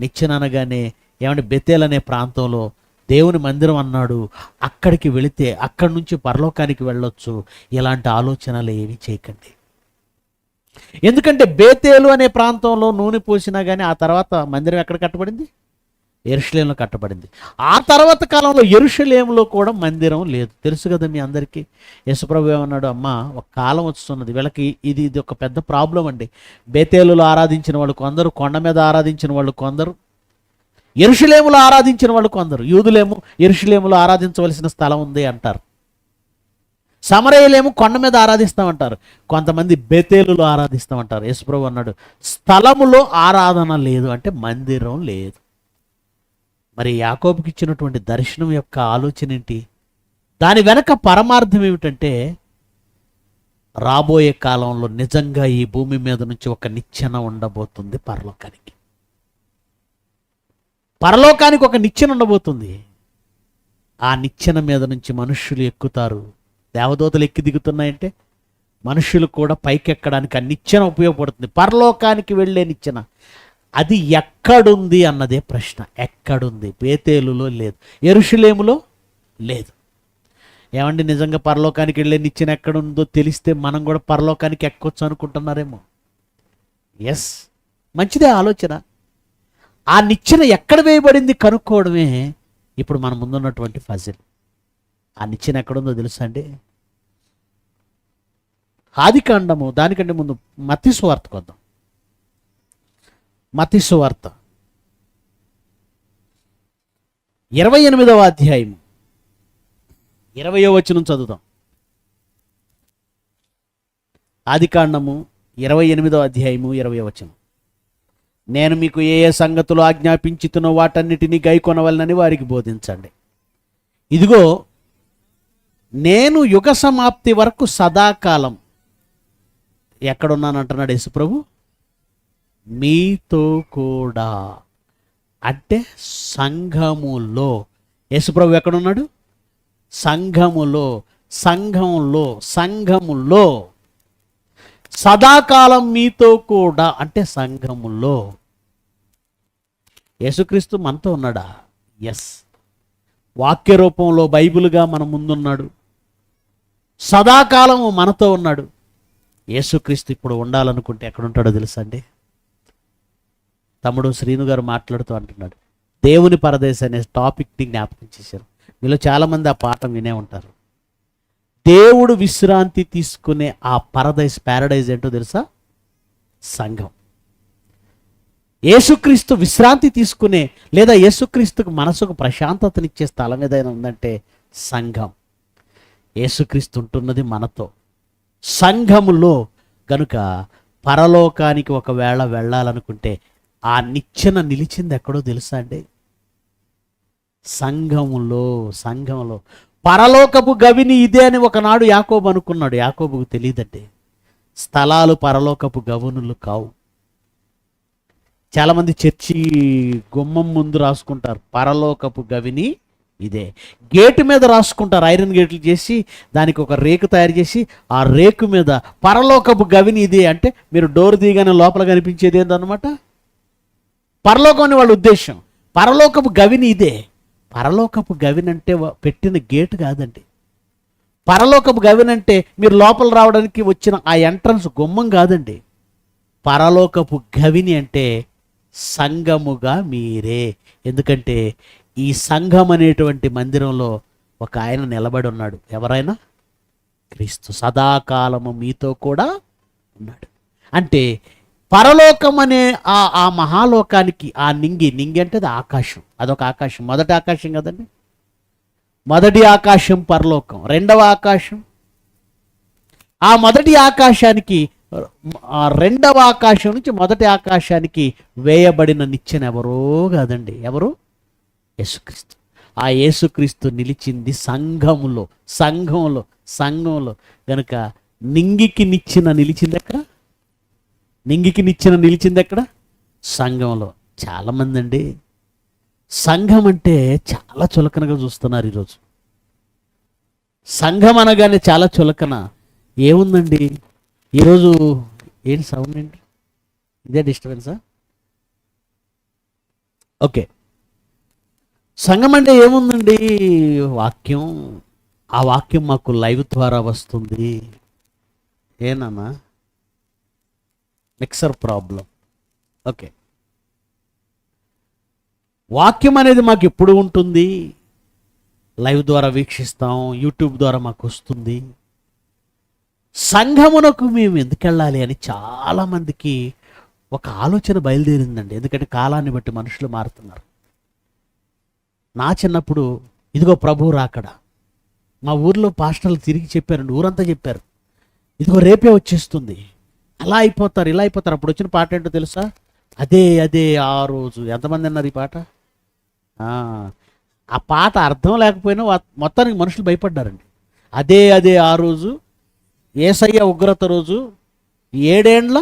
నిచ్చెన అనగానే ఏమంటే బెతేల్ అనే ప్రాంతంలో దేవుని మందిరం అన్నాడు. అక్కడికి వెళితే అక్కడి నుంచి పరలోకానికి వెళ్ళొచ్చు. ఇలాంటి ఆలోచనలు ఏమీ చేయకండి. ఎందుకంటే బేతేలు అనే ప్రాంతంలో నూనె పోసినా కానీ ఆ తర్వాత మందిరం ఎక్కడ కట్టబడింది? యెరూషలేములో కట్టబడింది. ఆ తర్వాత కాలంలో యెరూషలేములో కూడా మందిరం లేదు. తెలుసు కదా మీ అందరికీ. యేసుప్రభు ఏమన్నాడు? అమ్మా, ఒక కాలం వస్తున్నది, వీళ్ళకి ఇది ఒక పెద్ద ప్రాబ్లం అండి. బేతేలులో ఆరాధించిన వాళ్ళు కొందరు, కొండ మీద ఆరాధించిన వాళ్ళు కొందరు, యెరూషలేములో ఆరాధించిన వాళ్ళు కొందరు. యూదులేమో యెరూషలేములో ఆరాధించవలసిన స్థలం ఉంది అంటారు. సమరయులేమో కొండ మీద ఆరాధిస్తామంటారు, కొంతమంది బేతేలులో ఆరాధిస్తామంటారు. యేసుప్రభు అన్నాడు స్థలములో ఆరాధన లేదు అంటే మందిరం లేదు. మరి యాకోబుకి ఇచ్చినటువంటి దర్శనం యొక్క ఆలోచన ఏంటి? దాని వెనక పరమార్థం ఏమిటంటే రాబోయే కాలంలో నిజంగా ఈ భూమి మీద నుంచి ఒక నిచ్చెన ఉండబోతుంది పరలోకానికి. పరలోకానికి ఒక నిచ్చెన ఉండబోతుంది. ఆ నిచ్చెన మీద నుంచి మనుష్యులు ఎక్కుతారు. దేవదూతలు ఎక్కి దిగుతున్నాయంటే మనుష్యులు కూడా పైకెక్కడానికి ఆ నిచ్చెన ఉపయోగపడుతుంది. పరలోకానికి వెళ్ళే నిచ్చెన. అది ఎక్కడుంది అన్నదే ప్రశ్న. ఎక్కడుంది? బేతేలులో లేదు, యెరూషలేములో లేదు. ఏమండి, నిజంగా పరలోకానికి వెళ్ళే నిచ్చెన ఎక్కడుందో తెలిస్తే మనం కూడా పరలోకానికి ఎక్కొచ్చు అనుకుంటున్నారేమో. ఎస్, మంచిదే ఆలోచన. ఆ నిచ్చెన ఎక్కడ వేయబడింది కనుక్కోవడమే ఇప్పుడు మన ముందున్నటువంటి ఫజిల్. ఆ నిచ్చెన ఎక్కడుందో తెలుసా అండి? ఆదికాండము, దానికంటే ముందు మత్తయి సువార్తకు వద్దాం. మత్తయి సువార్త 28వ అధ్యాయం 20వ వచనం చదువుదాం. ఆదికాండము 28వ అధ్యాయము 20వ వచనం. నేను మీకు ఏ ఏ సంగతులు ఆజ్ఞాపించుతున్నో వాటన్నిటినీ గైకొనవలనని వారికి బోధించండి. ఇదిగో నేను యుగ సమాప్తి వరకు సదాకాలం ఎక్కడున్నానంటున్నాడు యేసుప్రభు? మీతో కూడా. అంటే సంఘములో. యేసుప్రభు ఎక్కడున్నాడు? సంఘములో. సంఘములో. సంఘములో సదాకాలం మీతో కూడా అంటే సంఘములో. యేసుక్రీస్తు మనతో ఉన్నాడా? ఎస్. వాక్య రూపంలో బైబిల్గా మన ముందున్నాడు. సదాకాలము మనతో ఉన్నాడు. యేసుక్రీస్తు ఇప్పుడు ఉండాలనుకుంటే ఎక్కడుంటాడో తెలుసా అండి? తమ్ముడు శ్రీను గారు మాట్లాడుతూ అంటున్నాడు, దేవుని పరదేశం అనే టాపిక్ని జ్ఞాపకం చేశారు. మీలో చాలామంది ఆ పాఠం వినే ఉంటారు. దేవుడు విశ్రాంతి తీసుకునే ఆ ప్యారడైజ్ ఏంటో తెలుసా? సంఘం. యేసుక్రీస్తు విశ్రాంతి తీసుకునే లేదా యేసుక్రీస్తుకు మనసుకు ప్రశాంతతనిచ్చే స్థలం ఏదైనా ఉందంటే సంఘం. యేసుక్రీస్తు ఉంటున్నది మనతో సంఘములో. గనుక పరలోకానికి ఒకవేళ వెళ్ళాలనుకుంటే ఆ నిచ్చెన నిలిచింది ఎక్కడో తెలుసా అండి? సంఘములో. సంఘములో. పరలోకపు గవిని ఇదే అని ఒకనాడు యాకోబు అనుకున్నాడు. యాకోబుకు తెలియదండి, స్థలాలు పరలోకపు గవనులు కావు. చాలామంది చర్చి గుమ్మం ముందు రాసుకుంటారు పరలోకపు గవిని ఇదే. గేటు మీద రాసుకుంటారు, ఐరన్ గేట్లు చేసి దానికి ఒక రేకు తయారు చేసి ఆ రేకు మీద పరలోకపు గవిని ఇదే అంటే మీరు డోర్ దిగానే లోపల కనిపించేది ఏందన్నమాట పరలోకం అని వాళ్ళ ఉద్దేశం. పరలోకపు గవిని ఇదే. పరలోకపు గవిని అంటే పెట్టిన గేటు కాదండి. పరలోకపు గవిని అంటే మీరు లోపల రావడానికి వచ్చిన ఆ ఎంట్రన్స్ గుమ్మం కాదండి. పరలోకపు గవిని అంటే సంఘముగా మీరే. ఎందుకంటే ఈ సంఘం అనేటువంటి మందిరంలో ఒక ఆయన నిలబడి ఉన్నాడు. ఎవరైనా? క్రీస్తు. సదాకాలము మీతో కూడా ఉన్నాడు. అంటే పరలోకం అనే ఆ మహాలోకానికి ఆ నింగి అంటే అది ఆకాశం. అదొక ఆకాశం. మొదటి ఆకాశం కదండి. మొదటి ఆకాశం పరలోకం. రెండవ ఆకాశం. ఆ మొదటి ఆకాశానికి రెండవ ఆకాశం నుంచి మొదటి ఆకాశానికి వేయబడిన నిచ్చెన ఎవరో కాదండి. ఎవరు? యేసుక్రీస్తు. ఆ యేసుక్రీస్తు నిలిచింది సంఘములో. సంఘంలో. సంఘంలో. కనుక నింగికి నిలిచింది ఎక్కడ? నింగికి నిలిచింది ఎక్కడ? సంఘంలో. చాలామంది అండి సంఘం అంటే చాలా చులకనగా చూస్తున్నారు ఈరోజు. సంఘం అనగానే చాలా చులకన. ఏముందండి ఈరోజు? ఏంటి సౌండ్ ఏంటి? ఇదే డిస్టర్బెన్సా? ఓకే. సంఘం అంటే ఏముందండి? వాక్యం. ఆ వాక్యం మాకు లైవ్ ద్వారా వస్తుంది. ఏనమ్మా మిక్సర్ ప్రాబ్లం. ఓకే. వాక్యం అనేది మాకు ఎప్పుడు ఉంటుంది? లైవ్ ద్వారా వీక్షిస్తాం, యూట్యూబ్ ద్వారా మాకు వస్తుంది. సంఘమునకు మేము ఎందుకు వెళ్ళాలి అని చాలామందికి ఒక ఆలోచన బయలుదేరిందండి. ఎందుకంటే కాలాన్ని బట్టి మనుషులు మారుతున్నారు. నా చిన్నప్పుడు ఇదిగో ప్రభువు రాకడా, మా ఊర్లో పాస్టర్లు తిరిగి చెప్పారండి, ఊరంతా చెప్పారు, ఇదిగో రేపే వచ్చేస్తుంది, అలా అయిపోతారు ఇలా అయిపోతారు. అప్పుడు వచ్చిన పాట ఏంటో తెలుసా? అదే అదే ఆ రోజు. ఎంతమంది అన్నారు ఈ పాట? ఆ ఆ పాట అర్థం లేకపోయినా మొత్తానికి మనుషులు భయపడ్డారండి. అదే అదే ఆ రోజు, యేసయ్య ఉగ్రత రోజు, ఏడేండ్ల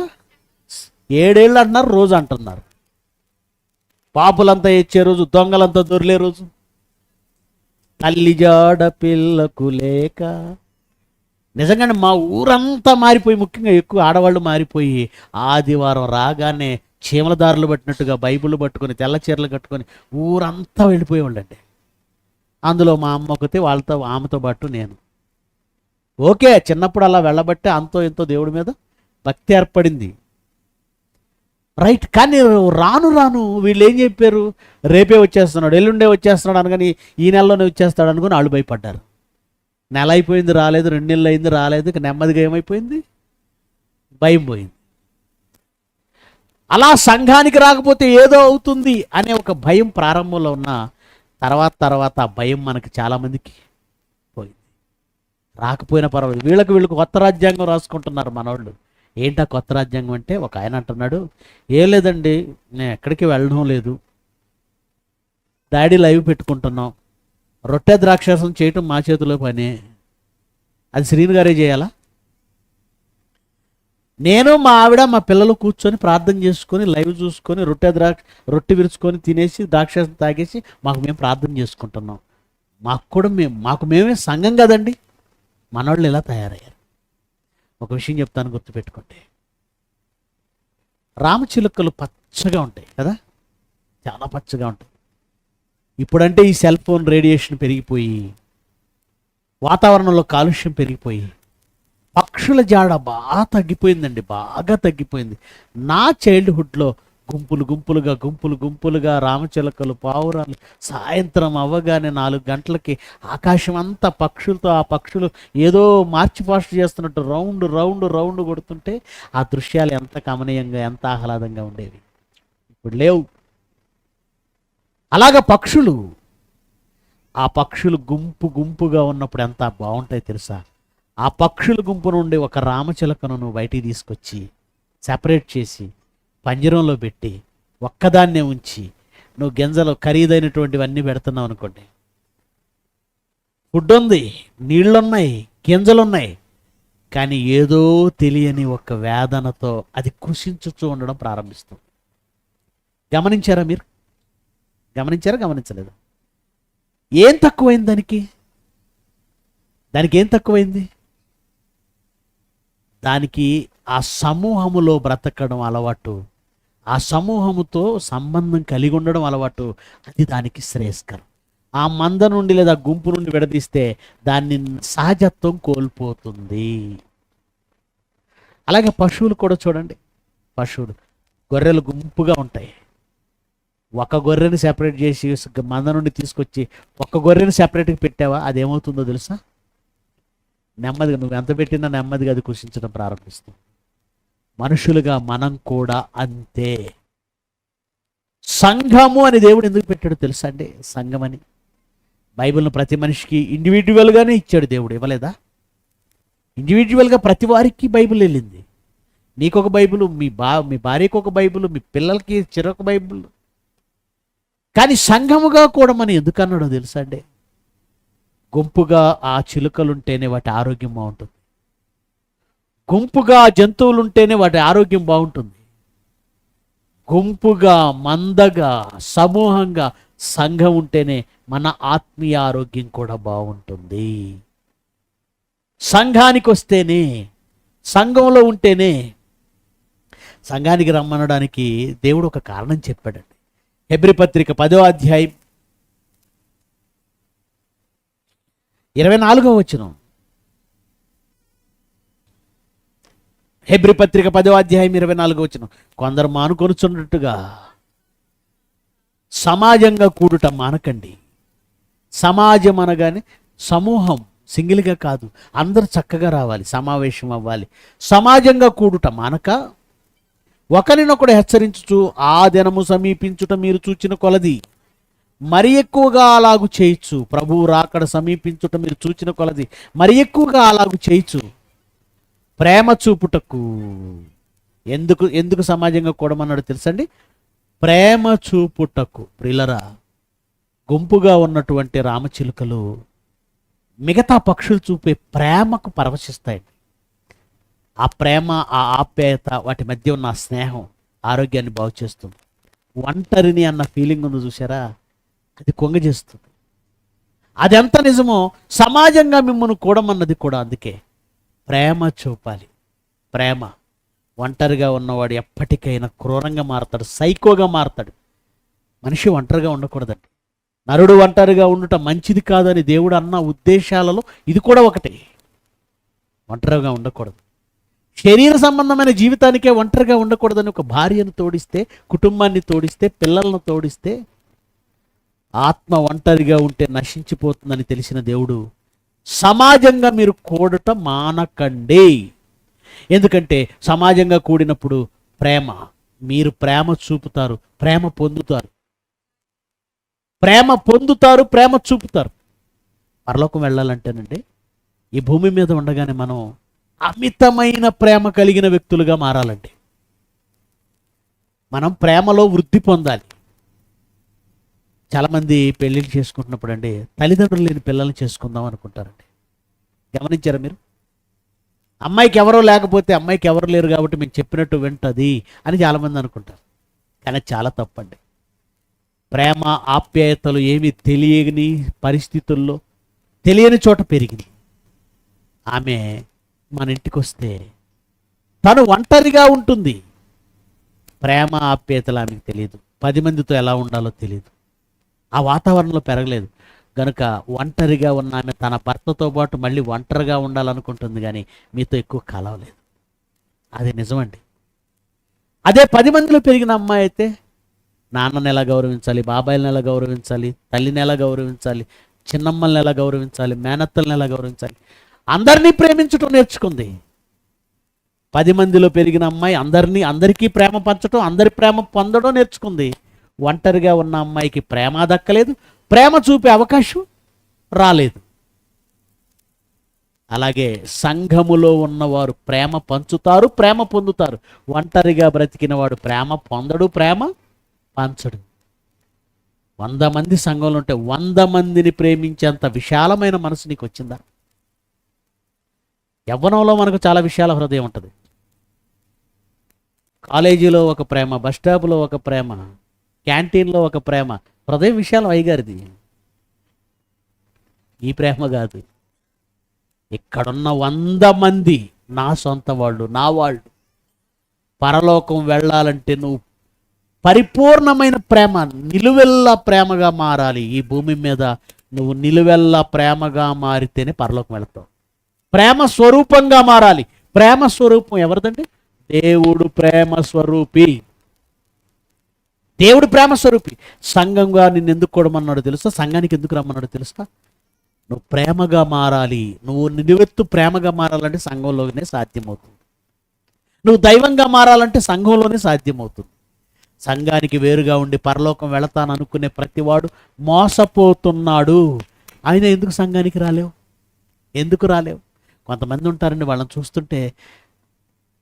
ఏడేళ్ళు అంటున్నారు, రోజు అంటున్నారు. పాపులంతా ఇచ్చే రోజు, దొంగలంతా దొరిలే రోజు, తల్లి జాడ పిల్లకు లేక. నిజంగానే మా ఊరంతా మారిపోయి, ముఖ్యంగా ఎక్కువ ఆడవాళ్ళు మారిపోయి ఆదివారం రాగానే చీమల దారులు పట్టినట్టుగా బైబిల్ పట్టుకొని తెల్ల చీరలు కట్టుకొని ఊరంతా వెళ్ళిపోయేవాళ్ళండి. అందులో మా అమ్మ ఒకతే, వాళ్ళతో ఆమెతో పాటు నేను. ఓకే, చిన్నప్పుడు అలా వెళ్ళబట్టే అంతో ఎంతో దేవుడి మీద భక్తి ఏర్పడింది, రైట్. కానీ రాను రాను వీళ్ళు ఏం చెప్పారు? రేపే వచ్చేస్తున్నాడు, ఎల్లుండే వచ్చేస్తున్నాడు అనగాని ఈ నెలలోనే వచ్చేస్తాడు అనుకుని వాళ్ళు భయపడ్డారు. నెల అయిపోయింది రాలేదు, 2 నెలలు అయింది రాలేదు, ఇక నెమ్మదిగా ఏమైపోయింది? భయం పోయింది. అలా సంఘానికి రాకపోతే ఏదో అవుతుంది అనే ఒక భయం ప్రారంభంలో ఉన్న తర్వాత తర్వాత ఆ భయం మనకి చాలామందికి పోయింది. రాకపోయినా పర్వాలేదు, వీళ్ళకి కొత్త రాజ్యాంగం రాసుకుంటున్నారు మనోళ్ళు. ఏంటా కొత్త రాజ్యాంగం అంటే, ఒక ఆయన అంటున్నాడు, ఏం లేదండి నేను ఎక్కడికి వెళ్ళడం లేదు, డాడీ లైవ్ పెట్టుకుంటున్నాం, రొట్టె ద్రాక్షాసం చేయటం మా చేతిలో పనే, అది శ్రీను గారే చేయాలా? నేను మా ఆవిడ మా పిల్లలు కూర్చొని ప్రార్థన చేసుకొని లైవ్ చూసుకొని రొట్టె విరుచుకొని తినేసి ద్రాక్షాసం తాగేసి మేము ప్రార్థన చేసుకుంటున్నాం. మాకు మేమే సంఘం కదండి. మనోళ్ళు ఇలా తయారయ్యారు. ఒక విషయం చెప్తాను, గుర్తుపెట్టుకోండి. రామచిలుకలు పచ్చగా ఉంటాయి కదా, చాలా పచ్చగా ఉంటాయి. ఇప్పుడంటే ఈ సెల్ ఫోన్ రేడియేషన్ పెరిగిపోయి వాతావరణంలో కాలుష్యం పెరిగిపోయి పక్షుల జాడ బాగా తగ్గిపోయిందండి, బాగా తగ్గిపోయింది. నా చైల్డ్హుడ్లో గుంపులుగా రామచిలకలు, పావురాలు సాయంత్రం అవ్వగానే 4 గంటలకి ఆకాశం అంతా పక్షులతో, ఆ పక్షులు ఏదో మార్చి పాస్ట్ చేస్తున్నట్టు రౌండ్ కొడుతుంటే ఆ దృశ్యాలు ఎంత కమనీయంగా, ఎంత ఆహ్లాదంగా ఉండేవి. ఇప్పుడు లేవు. అలాగ ఆ పక్షులు గుంపుగా ఉన్నప్పుడు ఎంత బాగుంటాయి తెలుసా? ఆ పక్షుల గుంపు నుండి ఒక రామచిలకను నువ్వు బయటికి తీసుకొచ్చి సెపరేట్ చేసి పంజరంలో పెట్టి ఒక్కదాన్నే ఉంచి నువ్వు గింజలు ఖరీదైనటువంటివన్నీ పెడుతున్నావు అనుకోండి, ఫుడ్ ఉంది, నీళ్ళున్నాయి, గింజలున్నాయి, కానీ ఏదో తెలియని ఒక వేదనతో అది కృషించుతూ ఉండడం ప్రారంభిస్తుంది. గమనించారా మీరు? గమనించలేదు? ఏం తక్కువైంది దానికి ఏం తక్కువైంది? దానికి ఆ సమూహములో బ్రతకడం అలవాటు, ఆ సమూహముతో సంబంధం కలిగి ఉండడం అలవాటు. అది దానికి శ్రేయస్కరం. ఆ మంద నుండి లేదా గుంపు నుండి విడదీస్తే దాన్ని సహజత్వం కోల్పోతుంది. అలాగే పశువులు కూడా చూడండి. గొర్రెలు గుంపుగా ఉంటాయి. ఒక గొర్రెని సెపరేట్ చేసి మంద నుండి తీసుకొచ్చి ఒక గొర్రెని సెపరేట్గా పెట్టావా, అదేమవుతుందో తెలుసా? నెమ్మదిగా నువ్వు ఎంత పెట్టినా నెమ్మదిగా అది కృషించడం ప్రారంభిస్తుంది. మనుషులుగా మనం కూడా అంతే. సంఘము అని దేవుడు ఎందుకు పెట్టాడు తెలుసా అండి? సంఘం అని బైబిల్ను ప్రతి మనిషికి ఇండివిజువల్గానే ఇచ్చాడు దేవుడు, ఇవ్వలేదా? ఇండివిజువల్గా ప్రతి వారికి బైబిల్ వెళ్ళింది. నీకొక బైబిల్, మీ భార్యకు ఒక బైబిల్, మీ పిల్లలకి చెరొక బైబిల్. కానీ సంఘముగా కూడా మనం ఎందుకు అన్నాడో తెలుసా అండి? గుంపుగా ఆ చిలుకలుంటేనే వాటి ఆరోగ్యం బాగుంటుంది. గుంపుగా జంతువులుంటేనే వాటి ఆరోగ్యం బాగుంటుంది. గుంపుగా, మందగా, సమూహంగా సంఘం ఉంటేనే మన ఆత్మీయ ఆరోగ్యం కూడా బాగుంటుంది. సంఘానికి వస్తేనే, సంఘంలో ఉంటేనే. సంఘానికి రమ్మనడానికి దేవుడు ఒక కారణం చెప్పాడండి. హెబ్రీ పత్రిక 10వ అధ్యాయం 24వ వచనం. హెబ్రీ పత్రిక 10వ అధ్యాయం 24వ వచనం. కొందరు మానుకొనుచున్నట్టుగా సమాజంగా కూడుట మానకండి. సమాజం అనగానే సమూహం, సింగిల్గా కాదు, అందరూ చక్కగా రావాలి, సమావేశం అవ్వాలి. సమాజంగా కూడుట మానక ఒకరినొకడు హెచ్చరించుచు ఆ దినము సమీపించుట మీరు చూచిన కొలది మరి ఎక్కువగా అలాగు చేయొచ్చు. ప్రభువు రాకడ సమీపించుట మీరు చూచిన కొలది మరి ఎక్కువగా అలాగు చేయొచ్చు. ప్రేమ చూపుటకు ఎందుకు ఎందుకు సమాజంగా కూడమన్నాడు తెలుసండి? ప్రేమ చూపుటకు. ప్రిలరా, గుంపుగా ఉన్నటువంటి రామచిలుకలు మిగతా పక్షులు చూపే ప్రేమకు పరవశిస్తాయి. ఆ ప్రేమ, ఆ ఆప్యాయత, వాటి మధ్య ఉన్న ఆ స్నేహం ఆరోగ్యాన్ని బాగు చేస్తుంది. ఒంటరిని అన్న ఫీలింగ్ ఉంది చూసారా, అది కొంగజేస్తుంది. అది ఎంత నిజమో సమాజంగా మిమ్మల్ని కూడమన్నది కూడా అందుకే. ప్రేమ చూపాలి. ప్రేమ. ఒంటరిగా ఉన్నవాడు ఎప్పటికైనా క్రూరంగా మారతాడు, సైకోగా మారతాడు. మనిషి ఒంటరిగా ఉండకూడదండి. నరుడు ఒంటరిగా ఉండటం మంచిది కాదని దేవుడు అన్న ఉద్దేశాలలో ఇది కూడా ఒకటి. ఒంటరిగా ఉండకూడదు. శరీర సంబంధమైన జీవితానికే ఒంటరిగా ఉండకూడదని ఒక భార్యను తోడిస్తే, కుటుంబాన్ని తోడిస్తే, పిల్లలను తోడిస్తే, ఆత్మ ఒంటరిగా ఉంటే నశించిపోతుందని తెలిసిన దేవుడు సమాజంగా మీరు కూడటం మానకండి. ఎందుకంటే సమాజంగా కూడినప్పుడు ప్రేమ, మీరు ప్రేమ చూపుతారు, ప్రేమ పొందుతారు, ప్రేమ పొందుతారు, ప్రేమ చూపుతారు. పరలోకం వెళ్ళాలంటేనండి ఈ భూమి మీద ఉండగానే మనం అమితమైన ప్రేమ కలిగిన వ్యక్తులుగా మారాలండి. మనం ప్రేమలో వృద్ధి పొందాలి. చాలామంది పెళ్ళిళ్ళు చేసుకుంటున్నప్పుడు అండి తల్లిదండ్రులు లేని పిల్లల్ని చేసుకుందాం అనుకుంటారండి. గమనించారా మీరు? అమ్మాయికి ఎవరో లేకపోతే, అమ్మాయికి ఎవరు లేరు కాబట్టి మేము చెప్పినట్టు వింటది అని చాలామంది అనుకుంటారు. కానీ చాలా తప్పండి. ప్రేమ ఆప్యాయతలు ఏమీ తెలియని పరిస్థితుల్లో, తెలియని చోట పెరిగింది. ఆమె మన ఇంటికి వస్తే తను ఒంటరిగా ఉంటుంది. ప్రేమ ఆప్యాయతలు ఆమెకు తెలియదు. 10 మందితో ఎలా ఉండాలో తెలియదు. ఆ వాతావరణంలో పెరగలేదు గనుక ఒంటరిగా ఉన్న ఆమె తన భర్తతో పాటు మళ్ళీ ఒంటరిగా ఉండాలనుకుంటుంది, కానీ మీతో ఎక్కువ కలవలేదు. అది నిజమండి. అదే 10 మందిలో పెరిగిన అమ్మాయి అయితే నాన్నని ఎలా గౌరవించాలి, బాబాయిని ఎలా గౌరవించాలి, తల్లిని ఎలా గౌరవించాలి, చిన్నమ్మల్ని ఎలా గౌరవించాలి, మేనత్తల్ని ఎలా గౌరవించాలి, అందరినీ ప్రేమించడం నేర్చుకుంది. 10 మందిలో పెరిగిన అమ్మాయి అందరికీ ప్రేమ పంచడం, అందరి ప్రేమ పొందడం నేర్చుకుంది. ఒంటరిగా ఉన్న అమ్మాయికి ప్రేమ దక్కలేదు, ప్రేమ చూపే అవకాశం రాలేదు. అలాగే సంఘములో ఉన్నవారు ప్రేమ పంచుతారు, ప్రేమ పొందుతారు. ఒంటరిగా బ్రతికిన వాడు ప్రేమ పొందడు, ప్రేమ పంచడు. 100 మంది సంఘంలో ఉంటే 100 మందిని ప్రేమించేంత విశాలమైన మనసు నీకు వచ్చిందా? యవ్వనంలో మనకు చాలా విశాల హృదయం ఉంటుంది. కాలేజీలో ఒక ప్రేమ, బస్ స్టాప్లో ఒక ప్రేమ, క్యాంటీన్లో ఒక ప్రేమ. హృదయం విశాలం అయ్యగారిది. ఈ ప్రేమ కాదు. ఇక్కడున్న 100 మంది నా సొంత వాళ్ళు, నా వాళ్ళు. పరలోకం వెళ్ళాలంటే నువ్వు పరిపూర్ణమైన ప్రేమ, నిలువెల్లా ప్రేమగా మారాలి. ఈ భూమి మీద నువ్వు నిలువెల్లా ప్రేమగా మారితేనే పరలోకం వెళతావు. ప్రేమ స్వరూపంగా మారాలి. ప్రేమ స్వరూపం ఎవరిదండి? దేవుడు ప్రేమ స్వరూపి. దేవుడు ప్రేమ స్వరూపి. సంఘంగా నిన్ను ఎందుకు కూడమన్నాడో తెలుసా? సంఘానికి ఎందుకు రమ్మన్నాడో తెలుసా? నువ్వు ప్రేమగా మారాలి. నువ్వు నిలువెత్తు ప్రేమగా మారాలంటే సంఘంలోనే సాధ్యమవుతుంది. నువ్వు దైవంగా మారాలంటే సంఘంలోనే సాధ్యమవుతుంది. సంఘానికి వేరుగా ఉండి పరలోకం వెళతాను అనుకునే ప్రతివాడు మోసపోతున్నాడు. ఆయన ఎందుకు సంఘానికి రాలేవు? ఎందుకు రాలేవు? కొంతమంది ఉంటారండి, వాళ్ళని చూస్తుంటే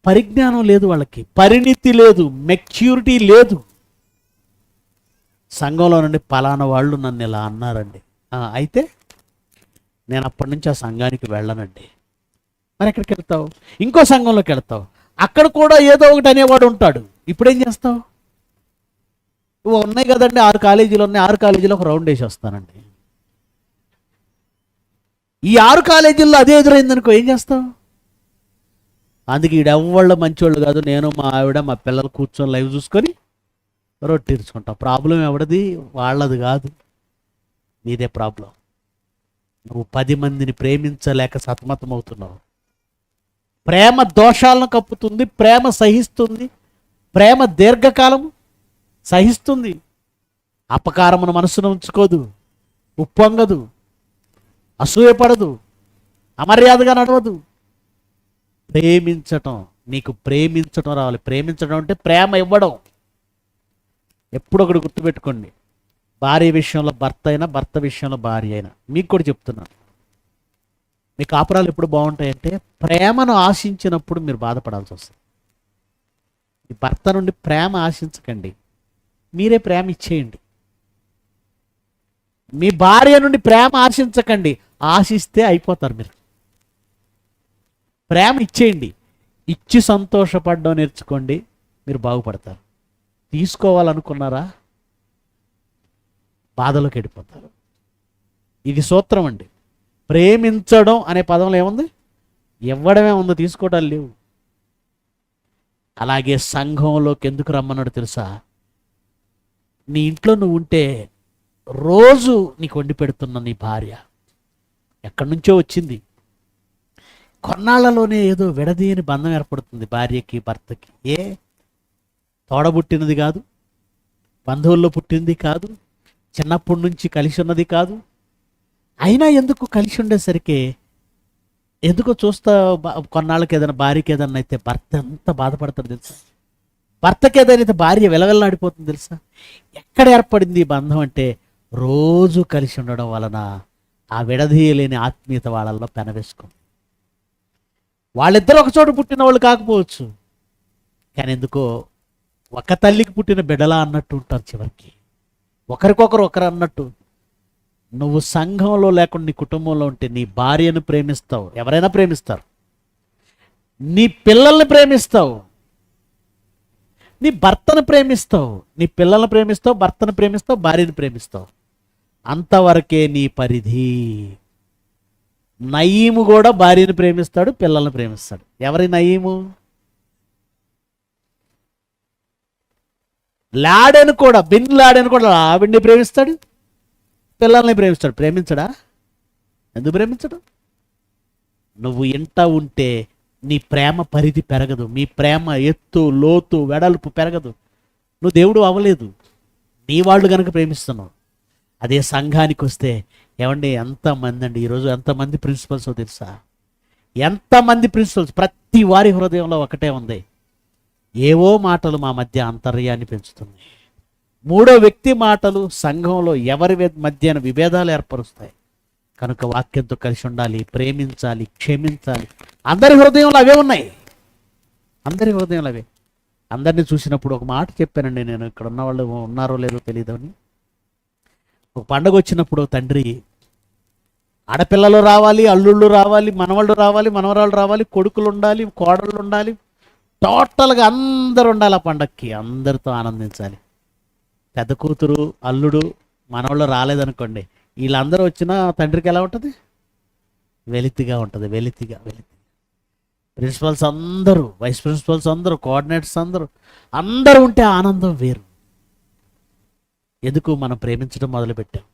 పరిజ్ఞానం లేదు, వాళ్ళకి పరిణితి లేదు, మెచ్యూరిటీ లేదు. సంఘంలో నుండి పలానా వాళ్ళు నన్ను ఇలా అన్నారండి, అయితే నేను అప్పటి నుంచి ఆ సంఘానికి వెళ్ళనండి. మరి ఎక్కడికి వెళ్తావు? ఇంకో సంఘంలోకి వెళ్తావు. అక్కడ కూడా ఏదో ఒకటి అనేవాడు ఉంటాడు. ఇప్పుడేం చేస్తావు? ఉన్నాయి కదండి 6 కాలేజీలు ఉన్నాయి, 6 కాలేజీలో ఒక రౌండ్ వేసి వస్తానండి. ఈ 6 కాలేజీల్లో అదే ఎదురైందనుకో, ఏం చేస్తావు? అందుకే ఈడెవ్వళ్ళు మంచివాళ్ళు కాదు, నేను మా ఆవిడ మా పిల్లలు కూర్చొని లైవ్ చూసుకొని రొట్టె తీర్చుకుంటాం. ప్రాబ్లం ఎవడది? వాళ్ళది కాదు, నీదే ప్రాబ్లం. నువ్వు 10 మందిని ప్రేమించలేక సతమతమవుతున్నావు. ప్రేమ దోషాలను కప్పుతుంది, ప్రేమ సహిస్తుంది, ప్రేమ దీర్ఘకాలం సహిస్తుంది. అపకారమును మనసును ఉంచుకోదు, ఉప్పొంగదు, అసూయపడదు, అమర్యాదగా నడవదు. ప్రేమించటం, నీకు ప్రేమించటం రావాలి. ప్రేమించడం అంటే ప్రేమ ఇవ్వడం. ఎప్పుడు ఒకటి గుర్తుపెట్టుకోండి, భార్య విషయంలో భర్త అయినా, భర్త విషయంలో భార్య అయినా. మీకు కూడా చెప్తున్నాను, మీ కాపురాలు ఎప్పుడు బాగుంటాయంటే ప్రేమను ఆశించినప్పుడు మీరు బాధపడాల్సి వస్తుంది. మీ భర్త నుండి ప్రేమ ఆశించకండి, మీరే ప్రేమ ఇచ్చేయండి. మీ భార్య నుండి ప్రేమ ఆశించకండి, ఆశిస్తే అయిపోతారు మీరు. ప్రేమ ఇచ్చేయండి, ఇచ్చి సంతోషపడడం నేర్చుకోండి, మీరు బాగుపడతారు. తీసుకోవాలనుకున్నారా, బాధలోకి వెళ్ళిపోతారు. ఇది సూత్రం అండి. ప్రేమించడం అనే పదంలో ఏముంది? ఇవ్వడమే ఉంది, తీసుకోవటాలు లేవు. అలాగే సంఘంలోకి ఎందుకు రమ్మన్నాడు తెలుసా? నీ ఇంట్లో నువ్వు ఉంటే రోజు నీకు వండి పెడుతున్న నీ భార్య ఎక్కడి నుంచో వచ్చింది. కొన్నాళ్లలోనే ఏదో విడదీయని బంధం ఏర్పడుతుంది భార్యకి భర్తకి. తోడబుట్టినది కాదు, బంధువుల్లో పుట్టింది కాదు, చిన్నప్పటి నుంచి కలిసి ఉన్నది కాదు. అయినా ఎందుకు కలిసి ఉండేసరికి ఎందుకో చూస్తా కొన్నాళ్ళకి ఏదైనా భార్యకి ఏదైనా అయితే భర్త ఎంత బాధపడతాడు తెలుసా? భర్తకి ఏదైనా అయితే భార్య వెలవెల్లాడిపోతుంది తెలుసా? ఎక్కడ ఏర్పడింది ఈ బంధం అంటే రోజు కలిసి ఉండడం వలన ఆ విడదీయలేని ఆత్మీయత వాళ్ళల్లో పెనవేసుకుంది. వాళ్ళిద్దరు ఒక చోట పుట్టిన వాళ్ళు కాకపోవచ్చు, కానీ ఎందుకో ఒక తల్లికి పుట్టిన బిడ్డలా అన్నట్టు ఉంటారు. చివరికి ఒకరికొకరు ఒకరు అన్నట్టు. నువ్వు సంఘంలో లేకుండా నీ కుటుంబంలో ఉంటే నీ భార్యను ప్రేమిస్తావు, ఎవరైనా ప్రేమిస్తారు. నీ పిల్లల్ని ప్రేమిస్తావు, నీ భర్తను ప్రేమిస్తావు, నీ పిల్లల్ని ప్రేమిస్తావు, భర్తను ప్రేమిస్తావు, భార్యను ప్రేమిస్తావు. అంతవరకే నీ పరిధి. నయీము కూడా భార్యను ప్రేమిస్తాడు, పిల్లల్ని ప్రేమిస్తాడు. ఎవరి నయీము? లాడెను కూడా, బిన్ లాడెను కూడా ఆవిడ్ని ప్రేమిస్తాడు, పిల్లల్ని ప్రేమిస్తాడు. ప్రేమించడా? ఎందుకు ప్రేమించడు? నువ్వు ఇంట ఉంటే నీ ప్రేమ పరిధి పెరగదు, మీ ప్రేమ ఎత్తు లోతు వెడల్పు పెరగదు. నువ్వు దేవుడు అవ్వలేదు, నీ వాళ్ళు కనుక ప్రేమిస్తున్నావు. అదే సంఘానికి వస్తే ఏమండి, ఎంతమంది అండి ఈరోజు, ఎంతమంది ప్రిన్సిపల్స్ తెలుసా? ఎంతమంది ప్రిన్సిపల్స్! ప్రతి వారి హృదయంలో ఒకటే ఉంది, ఏవో మాటలు మా మధ్య అంతర్యాన్ని పెంచుతున్నాయి. మూడో వ్యక్తి మాటలు సంఘంలో ఎవరి మధ్యన విభేదాలు ఏర్పరుస్తాయి. కనుక వాక్యంతో కలిసి ఉండాలి, ప్రేమించాలి, క్షమించాలి. అందరి హృదయంలో అవే ఉన్నాయి, అందరి హృదయంలో అవే. అందరినీ చూసినప్పుడు ఒక మాట చెప్పానండి నేను, ఇక్కడ ఉన్న వాళ్ళు ఉన్నారో లేదో తెలియదు అని. ఒక పండగ వచ్చినప్పుడు తండ్రి ఆడపిల్లలు రావాలి, అల్లుళ్ళు రావాలి, మనవాళ్ళు రావాలి, మనవరాళ్ళు రావాలి, కొడుకులు ఉండాలి, కోడళ్ళు ఉండాలి, టోటల్గా అందరు ఉండాలి. ఆ పండగకి అందరితో ఆనందించాలి. పెద్ద కూతురు, అల్లుడు, మనవాళ్ళు రాలేదనుకోండి, వీళ్ళందరూ వచ్చినా తండ్రికి ఎలా ఉంటుంది? వెలితిగా ఉంటుంది, వెలితిగా. ప్రిన్సిపల్స్ అందరూ, వైస్ ప్రిన్సిపల్స్ అందరూ, కోఆర్డినేటర్స్ అందరూ ఉంటే ఆనందం వేరు. ఎందుకు? మనం ప్రేమించడం మొదలుపెట్టాం.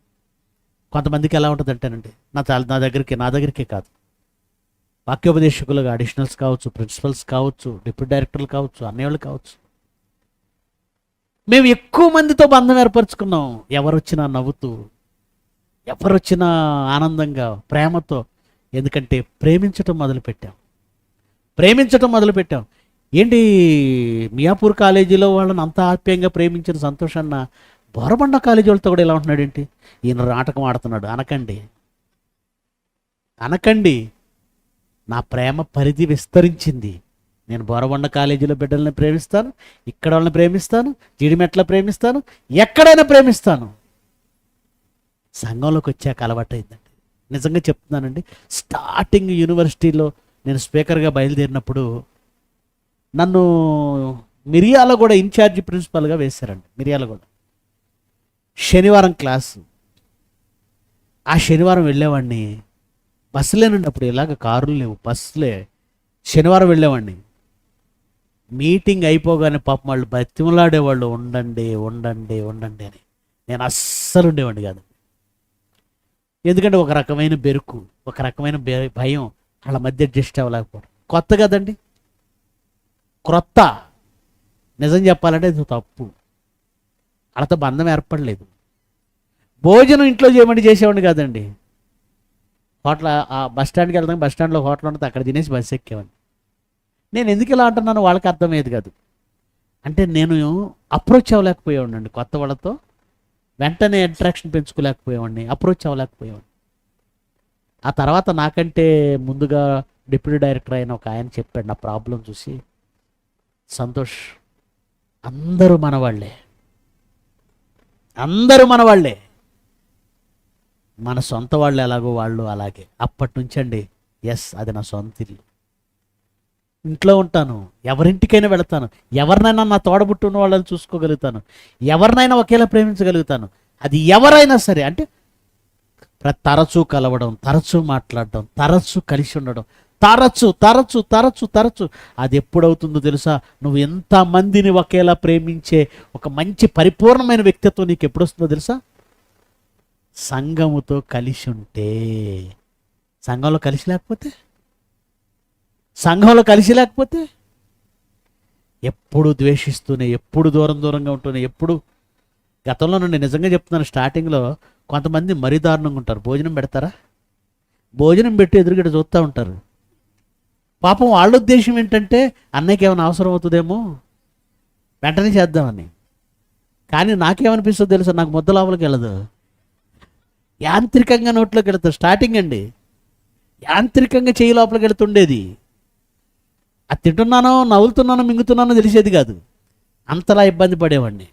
కొంతమందికి ఎలా ఉంటుంది అంటేనండి, నా దగ్గరికే కాదు, వాక్యోపదేశకులుగా అడిషనల్స్ కావచ్చు, ప్రిన్సిపల్స్ కావచ్చు, డిప్యూటీ డైరెక్టర్లు కావచ్చు, అన్నయ్యలు కావచ్చు, మేము ఎక్కువ మందితో బంధం ఏర్పరచుకున్నాం. ఎవరొచ్చినా నవ్వుతూ, ఎవరొచ్చినా ఆనందంగా, ప్రేమతో. ఎందుకంటే ప్రేమించటం మొదలుపెట్టాం. ఏంటి, మియాపూర్ కాలేజీలో వాళ్ళని అంత ఆప్యాయంగా ప్రేమించిన సంతోషాన్న బోరబండ కాలేజీ వాళ్ళతో కూడా ఎలా ఉంటున్నాడు ఏంటి? ఈయన నాటకం ఆడుతున్నాడు అనకండి. నా ప్రేమ పరిధి విస్తరించింది. నేను బోరబండ కాలేజీలో బిడ్డల్ని ప్రేమిస్తాను, ఇక్కడ వాళ్ళని ప్రేమిస్తాను, జీడిమెట్ల ప్రేమిస్తాను, ఎక్కడైనా ప్రేమిస్తాను. సంఘంలోకి వచ్చాక అలవాటైందండి. నిజంగా చెప్తున్నానండి. స్టార్టింగ్ యూనివర్సిటీలో నేను స్పీకర్గా బయలుదేరినప్పుడు నన్ను మిర్యాలగూడ ఇన్ఛార్జి ప్రిన్సిపల్గా వేశారండి. మిర్యాలగూడ శనివారం క్లాసు. ఆ శనివారం వెళ్ళేవాడిని. బస్సులేనండి అప్పుడు, ఇలాగ కారులు లేవు, బస్సులే. శనివారం వెళ్ళేవాడిని. మీటింగ్ అయిపోగానే పాపం వాళ్ళు బతిమలాడేవాళ్ళు, ఉండండి అని. నేను అస్సలు ఉండేవాడిని కాదు. ఎందుకంటే ఒక రకమైన బెరుకు, ఒక రకమైన భయం, వాళ్ళ మధ్య అడ్జస్ట్ అవ్వలేకపోవడం. కొత్త కదండి, క్రొత్త. నిజం చెప్పాలంటే ఇది తప్పు. వాళ్ళతో బంధం ఏర్పడలేదు. భోజనం ఇంట్లో చేయమంటే చేసేవాడిని కాదండి. హోటల్, ఆ బస్ స్టాండ్కి వెళ్తాం, బస్ స్టాండ్లో హోటల్ ఉంటుంది, అక్కడ తినేసి బస్సు ఎక్కేవాడిని. నేను ఎందుకు ఇలా అంటున్నాను వాళ్ళకి అర్థమయ్యేది కాదు. అంటే నేను అప్రోచ్ అవ్వలేకపోయేవాడిని కొత్త వాళ్ళతో వెంటనే అట్రాక్షన్ పెంచుకోలేకపోయేవాడిని, అప్రోచ్ అవ్వలేకపోయేవాడిని. ఆ తర్వాత నాకంటే ముందుగా డిప్యూటీ డైరెక్టర్ అయిన ఒక ఆయన చెప్పాడు నా ప్రాబ్లం చూసి, సంతోష్, అందరూ మనవాళ్లే, అందరూ మనవాళ్లే, మన సొంత వాళ్ళు ఎలాగో వాళ్ళు అలాగే. అప్పటి నుంచి అండి, ఎస్, అది నా సొంత ఇల్లు. ఇంట్లో ఉంటాను, ఎవరింటికైనా వెళతాను, ఎవరినైనా నా తోడబుట్టున్న వాళ్ళని చూసుకోగలుగుతాను, ఎవరినైనా ఒకేలా ప్రేమించగలుగుతాను. అది ఎవరైనా సరే. అంటే తరచూ కలవడం, తరచూ మాట్లాడడం, తరచూ కలిసి ఉండడం, తరచు తరచు తరచు తరచు. అది ఎప్పుడవుతుందో తెలుసా? నువ్వు ఎంతమందిని ఒకేలా ప్రేమించే ఒక మంచి పరిపూర్ణమైన వ్యక్తిత్వం నీకు ఎప్పుడు వస్తుందో తెలుసా? సంఘముతో కలిసి ఉంటే. సంఘంలో కలిసి లేకపోతే, సంఘంలో కలిసి లేకపోతే ఎప్పుడు ద్వేషిస్తూనే, ఎప్పుడు దూరం దూరంగా ఉంటూనే, ఎప్పుడు. గతంలో నుండి నిజంగా చెప్తున్నాను, స్టార్టింగ్లో కొంతమంది మరీ దారుణంగా ఉంటారు. భోజనం పెడతారా, భోజనం పెట్టి ఎదురుగడ చూస్తూ ఉంటారు. పాపం వాళ్ళ ఉద్దేశం ఏంటంటే అన్నయ్యకి ఏమైనా అవసరం అవుతుందేమో వెంటనే చేద్దామని. కానీ నాకేమనిపిస్తుందో తెలుసా? నాకు ముద్ద లోపలికి వెళ్ళదు, యాంత్రికంగా నోట్లోకి వెళుతుంది. స్టార్టింగ్ అండి, యాంత్రికంగా చెయ్యి లోపలికి వెళుతుండేది. అది తింటున్నానో, నవ్వులుతున్నానో, మింగుతున్నానో తెలిసేది కాదు. అంతలా ఇబ్బంది పడేవాడిని.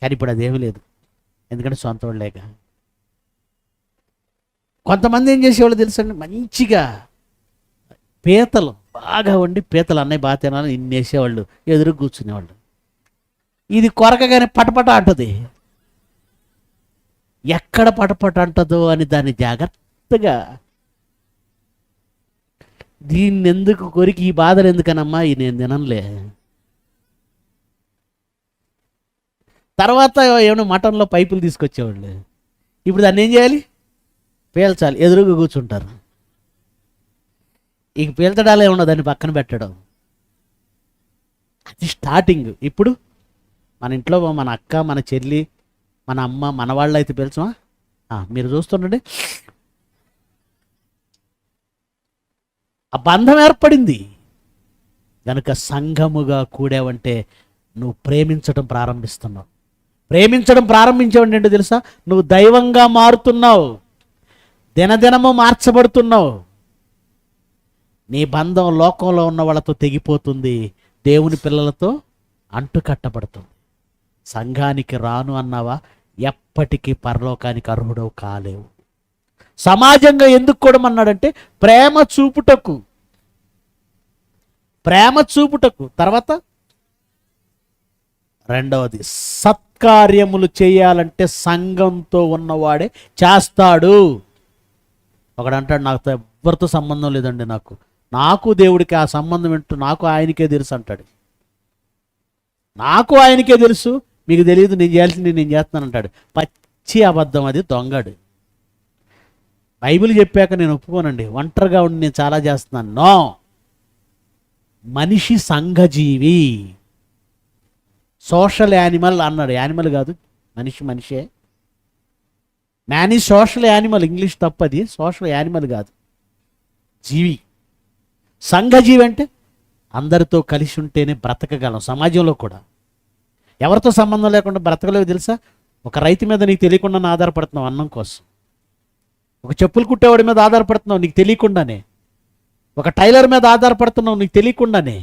కానీ ఇప్పుడు అదేమీ లేదు, ఎందుకంటే సొంత వాళ్ళు లేక. కొంతమంది ఏం చేసేవాళ్ళు తెలుసండి, మంచిగా పీతలు బాగా వండి, పీతలు అన్నయ్య బాగా తినాలని ఇన్ని వేసేవాళ్ళు, ఎదురు కూర్చునేవాళ్ళు. ఇది కొరకగానే పటపట అంటది. ఎక్కడ పటపట అంటదో అని దాన్ని జాగ్రత్తగా, దీన్ని ఎందుకు కొరికి, ఈ బాధలు ఎందుకనమ్మా, ఈ నేను తినలే. తర్వాత ఏమైనా మటన్లో పైపులు తీసుకొచ్చేవాళ్ళు. ఇప్పుడు దాన్ని ఏం చేయాలి? పేల్చాలి, ఎదురుగా కూర్చుంటారు. ఇక పీల్చడాలే ఉండదు, దాన్ని పక్కన పెట్టడం. అది స్టార్టింగ్. ఇప్పుడు మన ఇంట్లో మన అక్క, మన చెల్లి, మన అమ్మ, మన వాళ్ళు అయితే పీల్చమా? మీరు చూస్తుండండి, ఆ బంధం ఏర్పడింది. కనుక సంఘముగా కూడావంటే నువ్వు ప్రేమించడం ప్రారంభిస్తున్నావు. ప్రేమించడం ప్రారంభించేవండి ఏంటో తెలుసా? నువ్వు దైవంగా మారుతున్నావు, దినదినము మార్చబడుతున్నావు. నీ బంధం లోకంలో ఉన్న వాళ్ళతో తెగిపోతుంది, దేవుని పిల్లలతో అంటు కట్టబడుతుంది. సంఘానికి రాను అన్నావా, ఎప్పటికీ పరలోకానికి అర్హుడవు కాలేవు. సమాజంగా ఎందుకు కూడా అన్నాడంటే ప్రేమ చూపుటకు, ప్రేమ చూపుటకు. తర్వాత రెండవది, సత్కార్యములు చేయాలంటే సంఘంతో ఉన్నవాడే చేస్తాడు. ఒకడంటాడు, నాకు ఎవరితో సంబంధం లేదండి, నాకు దేవుడికి ఆ సంబంధం ఏంటో నాకు ఆయనకే తెలుసు అంటాడు. నాకు ఆయనకే తెలుసు, మీకు తెలియదు, నేను చేయాల్సింది నేను చేస్తున్నాను అంటాడు. పచ్చి అబద్ధం, అది దొంగడు. బైబిల్ చెప్పాక నేను ఒప్పుకోనండి, ఒంటరిగా ఉండి నేను చాలా చేస్తున్నాను. నో, మనిషి సంఘజీవి, సోషల్ యానిమల్ అన్నాడు. యానిమల్ కాదు, మనిషే. Man is social animal, English తప్పది, సోషల్ యానిమల్ కాదు, జీవి. సంఘజీవి అంటే అందరితో కలిసి ఉంటేనే బ్రతకగలం. సమాజంలో కూడా ఎవరితో సంబంధం లేకుండా బ్రతకలేవు తెలుసా? ఒక రైతు మీద నీకు తెలియకుండా ఆధారపడుతున్నావు అన్నం కోసం, ఒక చెప్పులు కుట్టేవాడి మీద ఆధారపడుతున్నావు నీకు తెలియకుండానే, ఒక టైలర్ మీద ఆధారపడుతున్నావు నీకు తెలియకుండానే,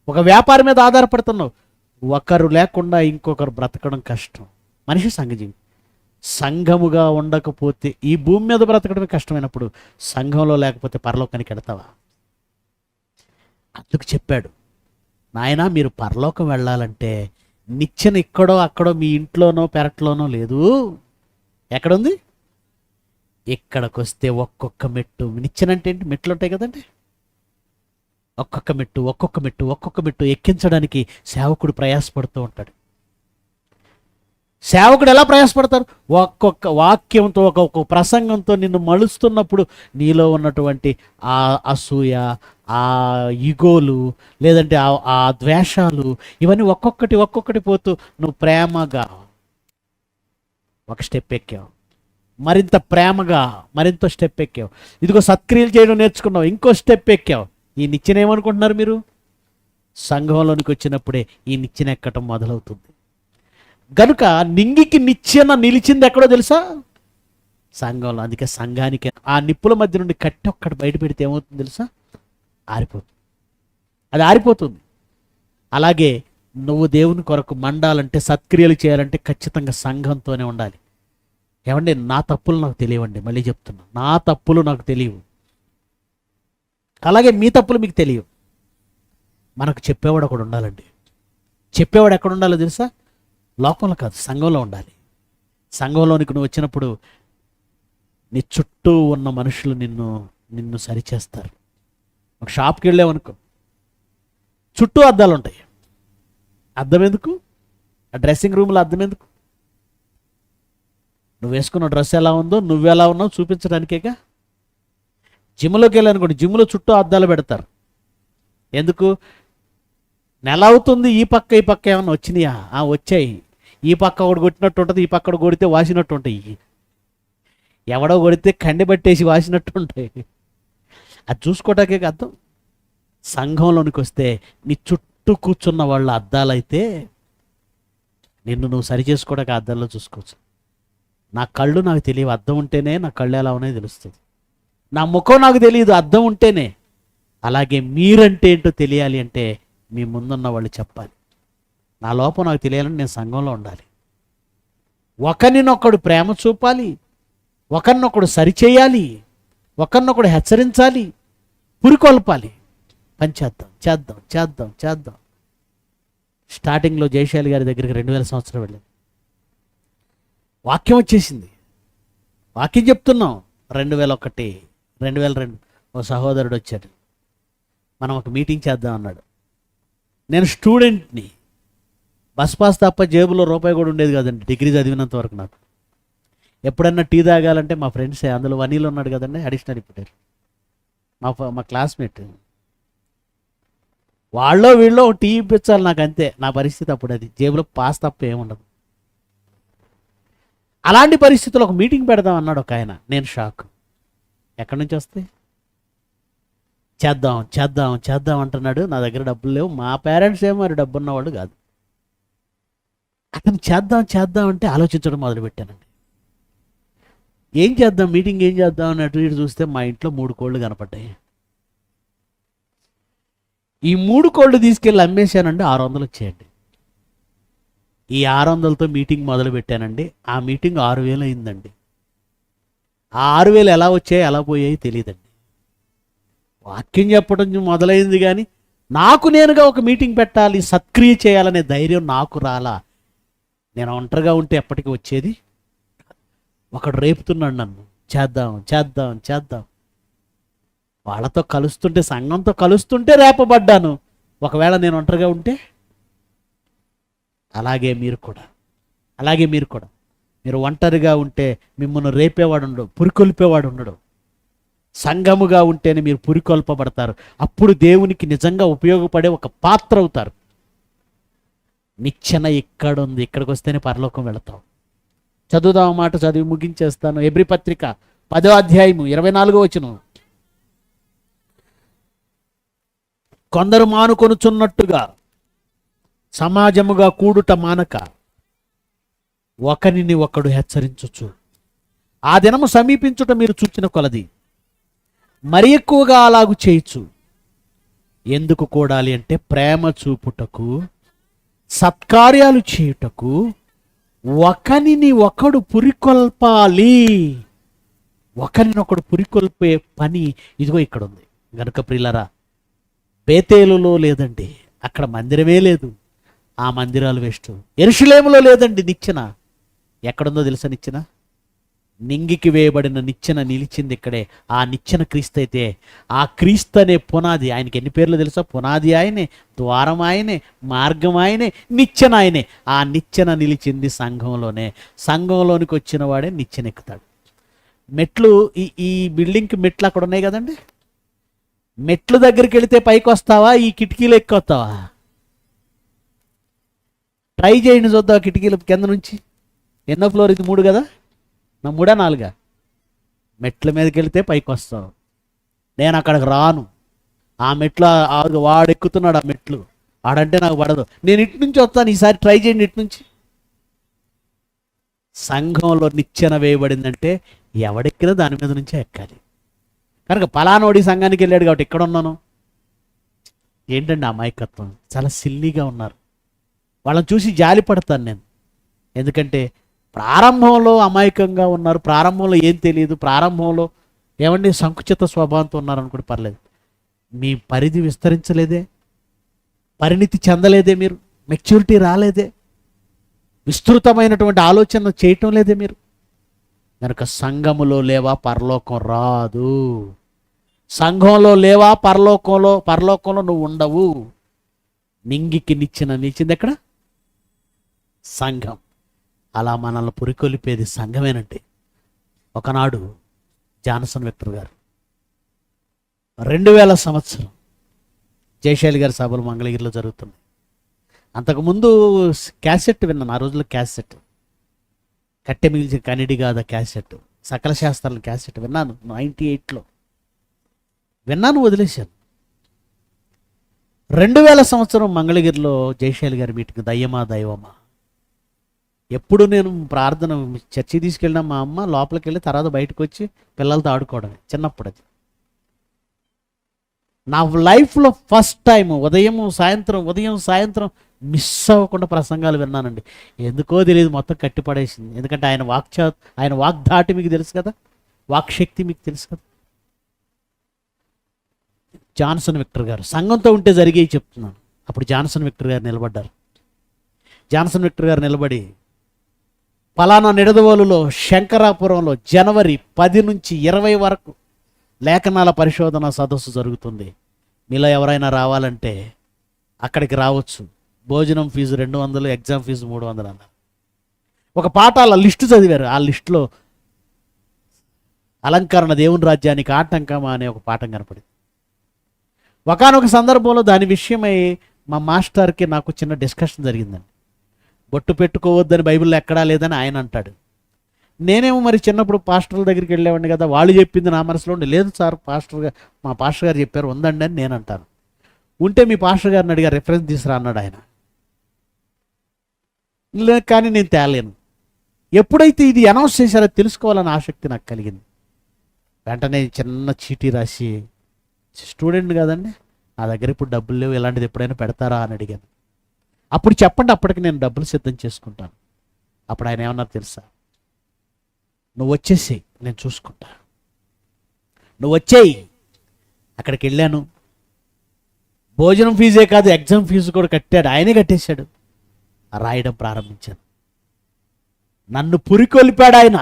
ఒక వ్యాపారి మీద ఆధారపడుతున్నావు. ఒకరు లేకుండా ఇంకొకరు బ్రతకడం కష్టం. మనిషి సంఘజీవి. సంఘముగా ఉండకపోతే ఈ భూమి మీద బ్రతకడమే కష్టమైనప్పుడు సంఘంలో లేకపోతే పరలోకానికి వెళతావా? అందుకు చెప్పాడు, నాయనా మీరు పరలోకం వెళ్ళాలంటే నిచ్చెన ఇక్కడో అక్కడో మీ ఇంట్లోనో పెరట్లోనో లేదు. ఎక్కడుంది? ఇక్కడికి వస్తే ఒక్కొక్క మెట్టు. నిచ్చెన అంటే ఏంటి? మెట్లు ఉంటాయి కదండి. ఒక్కొక్క మెట్టు ఒక్కొక్క మెట్టు ఒక్కొక్క మెట్టు ఎక్కించడానికి సేవకుడు ప్రయాసపడుతూ ఉంటాడు. సేవకుడు ఎలా ప్రయాసపడతారు? ఒక్కొక్క వాక్యంతో, ఒక్కొక్క ప్రసంగంతో నిన్ను మలుస్తున్నప్పుడు నీలో ఉన్నటువంటి ఆ అసూయ, ఆ ఇగోలు, లేదంటే ఆ ద్వేషాలు, ఇవన్నీ ఒక్కొక్కటి పోతూ నువ్వు ప్రేమగా ఒక స్టెప్ ఎక్కావు, మరింత ప్రేమగా మరింత స్టెప్ ఎక్కావు. ఇదిగో సత్క్రియలు చేయడం నేర్చుకున్నావు, ఇంకో స్టెప్ ఎక్కావు. ఈ నిచ్చెన ఏమనుకుంటున్నారు మీరు? సంఘంలోనికి వచ్చినప్పుడే ఈ నిచ్చెన ఎక్కటం మొదలవుతుంది. గనుక నింగికి నిచ్చెన నిలిచింది ఎక్కడో తెలుసా? సంఘంలో. అందుకే సంఘానికి ఆ నిప్పుల మధ్య నుండి కట్టె ఒక్కటి బయట పెడితే ఏమవుతుంది తెలుసా? ఆరిపోతుంది. అది ఆరిపోతుంది. అలాగే నువ్వు దేవుని కొరకు మండాలంటే, సత్క్రియలు చేయాలంటే ఖచ్చితంగా సంఘంతోనే ఉండాలి. ఏమండి, నా తప్పులు నాకు తెలియవండి, మళ్ళీ చెప్తున్నా, నా తప్పులు నాకు తెలియవు, అలాగే మీ తప్పులు మీకు తెలియవు. మనకు చెప్పేవాడు ఒకడు ఉండాలండి. చెప్పేవాడు ఎక్కడ ఉండాలో తెలుసా? లోకంలో కాదు, సంఘంలో ఉండాలి. సంఘంలోనికి నువ్వు వచ్చినప్పుడు నీ చుట్టూ ఉన్న మనుషులు నిన్ను సరిచేస్తారు. ఒక షాప్కి వెళ్ళావనుకో, చుట్టూ అద్దాలు ఉంటాయి. అద్దం ఎందుకు? ఆ డ్రెస్సింగ్ రూమ్లో అద్దం ఎందుకు? నువ్వు వేసుకున్న డ్రెస్ ఎలా ఉందో, నువ్వెలా ఉన్నావు చూపించడానికేగా. జిమ్లోకి వెళ్ళానుకోండి, జిమ్లో చుట్టూ అద్దాలు పెడతారు. ఎందుకు? నెల అవుతుంది, ఈ పక్క ఏమన్నా వచ్చినాయా? వచ్చాయి. ఈ పక్క ఒకటి కొట్టినట్టు ఉంటుంది, ఈ పక్క కొడితే వాసినట్టు ఉంటాయి. ఎవడో కొడితే కండి పట్టేసి వాసినట్టు ఉంటాయి. అది చూసుకోవటాకే అర్థం. సంఘంలోనికి వస్తే నీ చుట్టూ కూర్చున్న వాళ్ళ అద్దాలైతే నిన్ను నువ్వు సరి చేసుకోవడానికి అద్దాల్లో చూసుకోవచ్చు. నా కళ్ళు నాకు తెలియవు, అద్దం ఉంటేనే నా కళ్ళు ఎలా ఉన్నాయో తెలుస్తుంది. నా ముఖం నాకు తెలియదు, అద్దం ఉంటేనే. అలాగే మీరంటే ఏంటో తెలియాలి అంటే మీ ముందున్న వాళ్ళు చెప్పాలి. నా లోపం నాకు తెలియాలంటే నేను సంఘంలో ఉండాలి. ఒకరినొకడు ప్రేమ చూపాలి, ఒకరినొకడు సరిచేయాలి, ఒకరినొకడు హెచ్చరించాలి, పురికొల్పాలి. పని చేద్దాం చేద్దాం చేద్దాం చేద్దాం. స్టార్టింగ్లో జయశాలి గారి దగ్గరికి 2000 సంవత్సరం వెళ్ళాను. వాక్యం వచ్చేసింది, వాక్యం చెప్తున్నాం. 2001, 2002 ఓ సహోదరుడు వచ్చాడు, మనం ఒక మీటింగ్ చేద్దాం అన్నాడు. నేను స్టూడెంట్ని, బస్ పాస్ తప్ప జేబులో రూపాయి కూడా ఉండేది కదండి డిగ్రీ చదివినంత వరకు. నాకు ఎప్పుడన్నా టీ తాగాలంటే మా ఫ్రెండ్సే, అందులో వనీలు ఉన్నాడు కదండి అడిషనల్ ఇప్పుడు మా క్లాస్మేట్, వాళ్ళో వీళ్ళో టీ ఇప్పించాలి నాకు, అంతే నా పరిస్థితి అప్పుడు. అది జేబులో పాస్ తప్ప ఏముండదు. అలాంటి పరిస్థితుల్లో ఒక మీటింగ్ పెడదాం అన్నాడు ఒక ఆయన. నేను షాక్. ఎక్కడి నుంచి వస్తాయి? చేద్దాం చేద్దాం చేద్దాం అంటున్నాడు. నా దగ్గర డబ్బులు లేవు, మా పేరెంట్స్ ఏమో మరి డబ్బు ఉన్నవాడు కాదు. అతను చేద్దాం చేద్దాం అంటే ఆలోచించడం మొదలుపెట్టానండి. ఏం చేద్దాం, మీటింగ్ ఏం చేద్దాం అని అటు ఇటు చూస్తే మా ఇంట్లో 3 కోళ్ళు కనపడ్డాయి. ఈ 3 కోళ్ళు తీసుకెళ్ళి అమ్మేశానండి, 600 వచ్చేయండి. ఈ 600తో మీటింగ్ మొదలు పెట్టానండి. ఆ మీటింగ్ 6000 అయిందండి. ఆ 6000 ఎలా వచ్చాయి ఎలా పోయాయి తెలియదండి. వాక్యం చెప్పడం మొదలైంది కానీ నాకు నేనుగా ఒక మీటింగ్ పెట్టాలి, సత్క్రియ చేయాలనే ధైర్యం నాకు రాలా. నేను ఒంటరిగా ఉంటే ఎప్పటికీ వచ్చేది. ఒకడు రేపుతున్నాడు నన్ను, చేద్దాం చేద్దాం చేద్దాం. వాళ్ళతో కలుస్తుంటే, సంఘంతో కలుస్తుంటే రేపబడ్డాను. ఒకవేళ నేను ఒంటరిగా ఉంటే అలాగే మీరు కూడా మీరు ఒంటరిగా ఉంటే మిమ్మల్ని రేపేవాడు ఉండడు, పురికొల్పేవాడు ఉండడు. సంఘముగా ఉంటేనే మీరు పురికొల్పబడతారు. అప్పుడు దేవునికి నిజంగా ఉపయోగపడే ఒక పాత్ర అవుతారు. నిచ్చెన ఇక్కడ ఉంది, ఇక్కడికి వస్తేనే పరలోకం వెళతాం. చదువుదాం మాట చదివి ముగించేస్తాను. హెబ్రీ పత్రిక 10వ అధ్యాయము 24వ వచనం. కొందరు మానుకొనుచున్నట్టుగా సమాజముగా కూడుట మానక ఒకరిని ఒకడు హెచ్చరించుచు ఆ దినము సమీపించుట మీరు చూచిన కొలది మరి ఎక్కువగా అలాగు చేయొచ్చు. ఎందుకు కూడాలి అంటే ప్రేమ చూపుటకు, సత్కార్యాలు చేయుటకు, ఒకరిని ఒకడు పురికొల్పాలి. ఒకరినొకడు పురికొల్పే పని ఇదిగో ఇక్కడ ఉంది. గనుక ప్రియులారా, బేతేలులో లేదండి, అక్కడ మందిరమే లేదు, ఆ మందిరాలు వేస్ట్. యెరూషలేములో లేదండి నిచ్చెన, ఎక్కడుందో తెలుసా నిచ్చెన? నింగికి వేయబడిన నిచ్చెన నిలిచింది ఇక్కడే. ఆ నిచ్చెన క్రీస్తు అయితే, ఆ క్రీస్తు అనే పునాది, ఆయనకి ఎన్ని పేర్లు తెలుసా? పునాది ఆయనే, ద్వారం ఆయనే, మార్గం ఆయనే, నిచ్చెన ఆయనే. ఆ నిచ్చెన నిలిచింది సంఘంలోనే. సంఘంలోనికి వచ్చిన వాడే నిచ్చెన ఎక్కుతాడు. మెట్లు, ఈ బిల్డింగ్కి మెట్లు అక్కడ ఉన్నాయి కదండి. మెట్లు దగ్గరికి వెళితే పైకి వస్తావా, ఈ కిటికీలు ఎక్కొస్తావా? ట్రై చేయండి చూద్దాం. కిటికీలు కింద నుంచి ఎన్నో ఫ్లోర్ ఇది? 3 కదా? నా 3ఆ 4ఆ? మెట్ల మీదకి వెళితే పైకి వస్తావు. నేను అక్కడికి రాను. ఆ మెట్లు వాడు ఎక్కుతున్నాడు, ఆ మెట్లు ఆడంటే నాకు పడదు. నేను ఇటు నుంచి వస్తాను, ఈసారి ట్రై చేయండి ఇటు నుంచి. సంఘంలో నిచ్చెన వేయబడిందంటే ఎవడెక్కినా దాని మీద నుంచే ఎక్కాలి. కనుక పలానోడి సంఘానికి వెళ్ళాడు కాబట్టి ఇక్కడ ఉన్నాను. ఏంటండి అమాయకత్వం? చాలా సిల్లీగా ఉన్నారు. వాళ్ళని చూసి జాలి పడతాను నేను. ఎందుకంటే ప్రారంభంలో అమాయకంగా ఉన్నారు, ప్రారంభంలో ఏం తెలియదు, ప్రారంభంలో ఏమండి సంకుచిత స్వభావంతో ఉన్నారనుకుంటే పర్లేదు. మీ పరిధి విస్తరించలేదే, పరిణితి చెందలేదే, మీరు మెచ్యూరిటీ రాలేదే, విస్తృతమైనటువంటి ఆలోచన చేయటం లేదే మీరు. కనుక సంఘములో లేవా పరలోకం రాదు. సంఘంలో లేవా పరలోకంలో నువ్వు ఉండవు. నింగికి నిచ్చింది ఎక్కడ? సంఘం. అలా మనల్ని పురికొలిపేది సంఘమేనంటే. ఒకనాడు జాన్సన్ విక్టర్ గారు 2000 సంవత్సరం జయశైలి గారి సభలు మంగళగిరిలో జరుగుతున్నాయి. అంతకుముందు క్యాసెట్ విన్నాను. ఆ రోజుల్లో క్యాసెట్, కట్టె మిగిల్చిన కనిడి కాదా క్యాసెట్, సకల శాస్త్రాల క్యాసెట్ విన్నాను. 98లో విన్నాను, వదిలేశాను. 2000 సంవత్సరం మంగళగిరిలో జయశైలి గారి మీటింగ్. దయ్యమా దైవమా. ఎప్పుడు నేను ప్రార్థన చర్చి తీసుకెళ్ళినా మా అమ్మ లోపలికి వెళ్ళి తర్వాత బయటకు వచ్చి పిల్లలతో ఆడుకోవడమే చిన్నప్పుడు. అది నా లైఫ్లో ఫస్ట్ టైం ఉదయం సాయంత్రం మిస్ అవ్వకుండా ప్రసంగాలు విన్నానండి. ఎందుకో తెలియదు, మొత్తం కట్టిపడేసింది. ఎందుకంటే ఆయన వాగ్ధాటి మీకు తెలుసు కదా, వాక్శక్తి మీకు తెలుసు కదా. జాన్సన్ విక్టర్ గారు సంఘంతో ఉంటే జరిగేవి చెప్తున్నాను. అప్పుడు జాన్సన్ విక్టర్ గారు నిలబడ్డారు. జాన్సన్ విక్టర్ గారు నిలబడి, పలానా నిడదవోలులో శంకరాపురంలో జనవరి 10 నుంచి 20 వరకు లేఖనాల పరిశోధన సదస్సు జరుగుతుంది. మీలో ఎవరైనా రావాలంటే అక్కడికి రావచ్చు. భోజనం ఫీజు 200, ఎగ్జామ్ ఫీజు 300 అన్నారు. ఒక పాఠాల లిస్టు చదివారు. ఆ లిస్టులో అలంకరణ దేవుని రాజ్యానికి ఆటంకమా అనే ఒక పాఠం కనపడింది. ఒకానొక సందర్భంలో దాని విషయమై మా మాస్టర్కి నాకు చిన్న డిస్కషన్ జరిగిందండి. బొట్టు పెట్టుకోవద్దని బైబిల్లో ఎక్కడా లేదని ఆయన అంటాడు. నేనేమో మరి చిన్నప్పుడు పాస్టర్ల దగ్గరికి వెళ్ళేవాడిని కదా, వాళ్ళు చెప్పింది నా మనసులో ఉండి, లేదు సార్ మా పాస్టర్ గారు చెప్పారు ఉందండి అని నేను అంటాను. ఉంటే మీ పాస్టర్ గారిని అడిగారు, రెఫరెన్స్ తీసుకురా అన్నాడు ఆయన. కానీ నేను తేలేను. ఎప్పుడైతే ఇది అనౌన్స్ చేశారో తెలుసుకోవాలని ఆసక్తి నాకు కలిగింది. వెంటనే చిన్న చీటీ రాసి, స్టూడెంట్ కదండి, నా దగ్గర ఇప్పుడు డబ్బులు లేవు, ఇలాంటిది ఎప్పుడైనా పెడతారా అని అడిగాను. అప్పుడు చెప్పండి, అప్పటికి నేను డబ్బులు సిద్ధం చేసుకుంటాను. అప్పుడు ఆయన ఏమన్నారు తెలుసా? నువ్వు వచ్చేసి నేను చూసుకుంటా, నువ్వు వచ్చేయి. అక్కడికి వెళ్ళాను. భోజనం ఫీజే కాదు, ఎగ్జామ్ ఫీజు కూడా కట్టాడు, ఆయనే కట్టేశాడు. రాయడం ప్రారంభించాను. నన్ను పురికొల్పాడు ఆయన.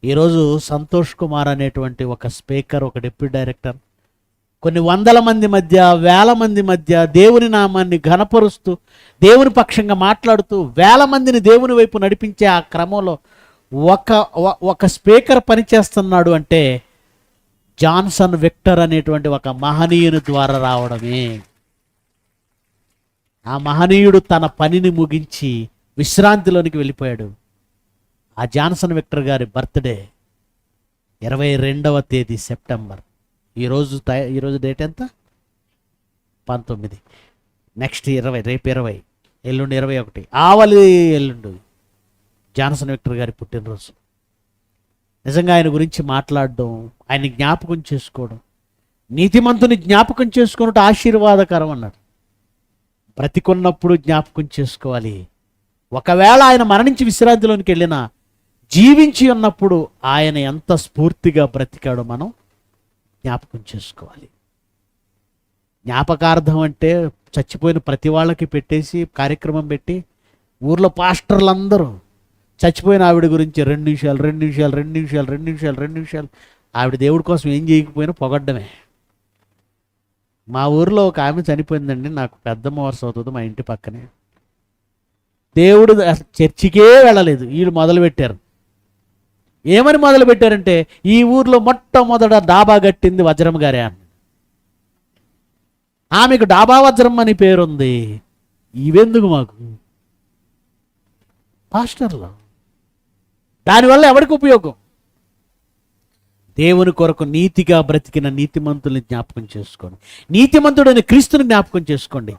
ఈరోజు సంతోష్ కుమార్ అనేటువంటి ఒక స్పీకర్, ఒక డిప్యూటీ డైరెక్టర్, కొన్ని 100 మంది మధ్య, 1000 మంది మధ్య దేవుని నామాన్ని ఘనపరుస్తూ, దేవుని పక్షంగా మాట్లాడుతూ 1000 మందిని దేవుని వైపు నడిపించే ఆ క్రమంలో ఒక స్పీకర్ పనిచేస్తున్నాడు అంటే జాన్సన్ విక్టర్ అనేటువంటి ఒక మహనీయుని ద్వారా రావడమే. ఆ మహనీయుడు తన పనిని ముగించి విశ్రాంతిలోనికి వెళ్ళిపోయాడు. ఆ జాన్సన్ విక్టర్ గారి బర్త్డే 22వ తేదీ సెప్టెంబర్. ఈరోజు డేట్ ఎంత? 19. నెక్స్ట్ 20, రేపు 20, ఎల్లుండి 21, ఆవలి ఎల్లుండి జాన్సన్ విక్టర్ గారి పుట్టినరోజు. నిజంగా ఆయన గురించి మాట్లాడడం, ఆయన జ్ఞాపకం చేసుకోవడం, నీతిమంతుని జ్ఞాపకం చేసుకున్నట్టు ఆశీర్వాదకరం అన్నాడు. బ్రతికున్నప్పుడు జ్ఞాపకం చేసుకోవాలి. ఒకవేళ ఆయన మరణించి విశ్రాంతిలోనికి వెళ్ళినా, జీవించి ఉన్నప్పుడు ఆయన ఎంత స్ఫూర్తిగా బ్రతికాడో మనం జ్ఞాపకం చేసుకోవాలి. జ్ఞాపకార్థం అంటే చచ్చిపోయిన ప్రతి వాళ్ళకి పెట్టేసి కార్యక్రమం పెట్టి ఊర్లో పాస్టర్లందరూ చచ్చిపోయిన ఆవిడ గురించి 2 నిమిషాలు ఆవిడ దేవుడి కోసం ఏం చేయకపోయినా పొగడ్డమే. మా ఊరిలో ఒక ఆమె చనిపోయిందండి, నాకు పెద్దమ్మ వరుస అవుతుంది, మా ఇంటి పక్కనే. దేవుడు చర్చికే వెళ్ళలేదు. వీళ్ళు మొదలుపెట్టారు. ఏమని మొదలుపెట్టారంటే, ఈ ఊర్లో మొట్టమొదట డాబా కట్టింది వజ్రం గారే అని. ఆమెకు డాబా వజ్రం అని పేరుంది. ఇవెందుకు మాకు పాస్టర్లు? దానివల్ల ఎవరికి ఉపయోగం? దేవుని కొరకు నీతిగా బ్రతికిన నీతిమంతుల్ని జ్ఞాపకం చేసుకోండి. నీతిమంతుడైన క్రీస్తుని జ్ఞాపకం చేసుకోండి.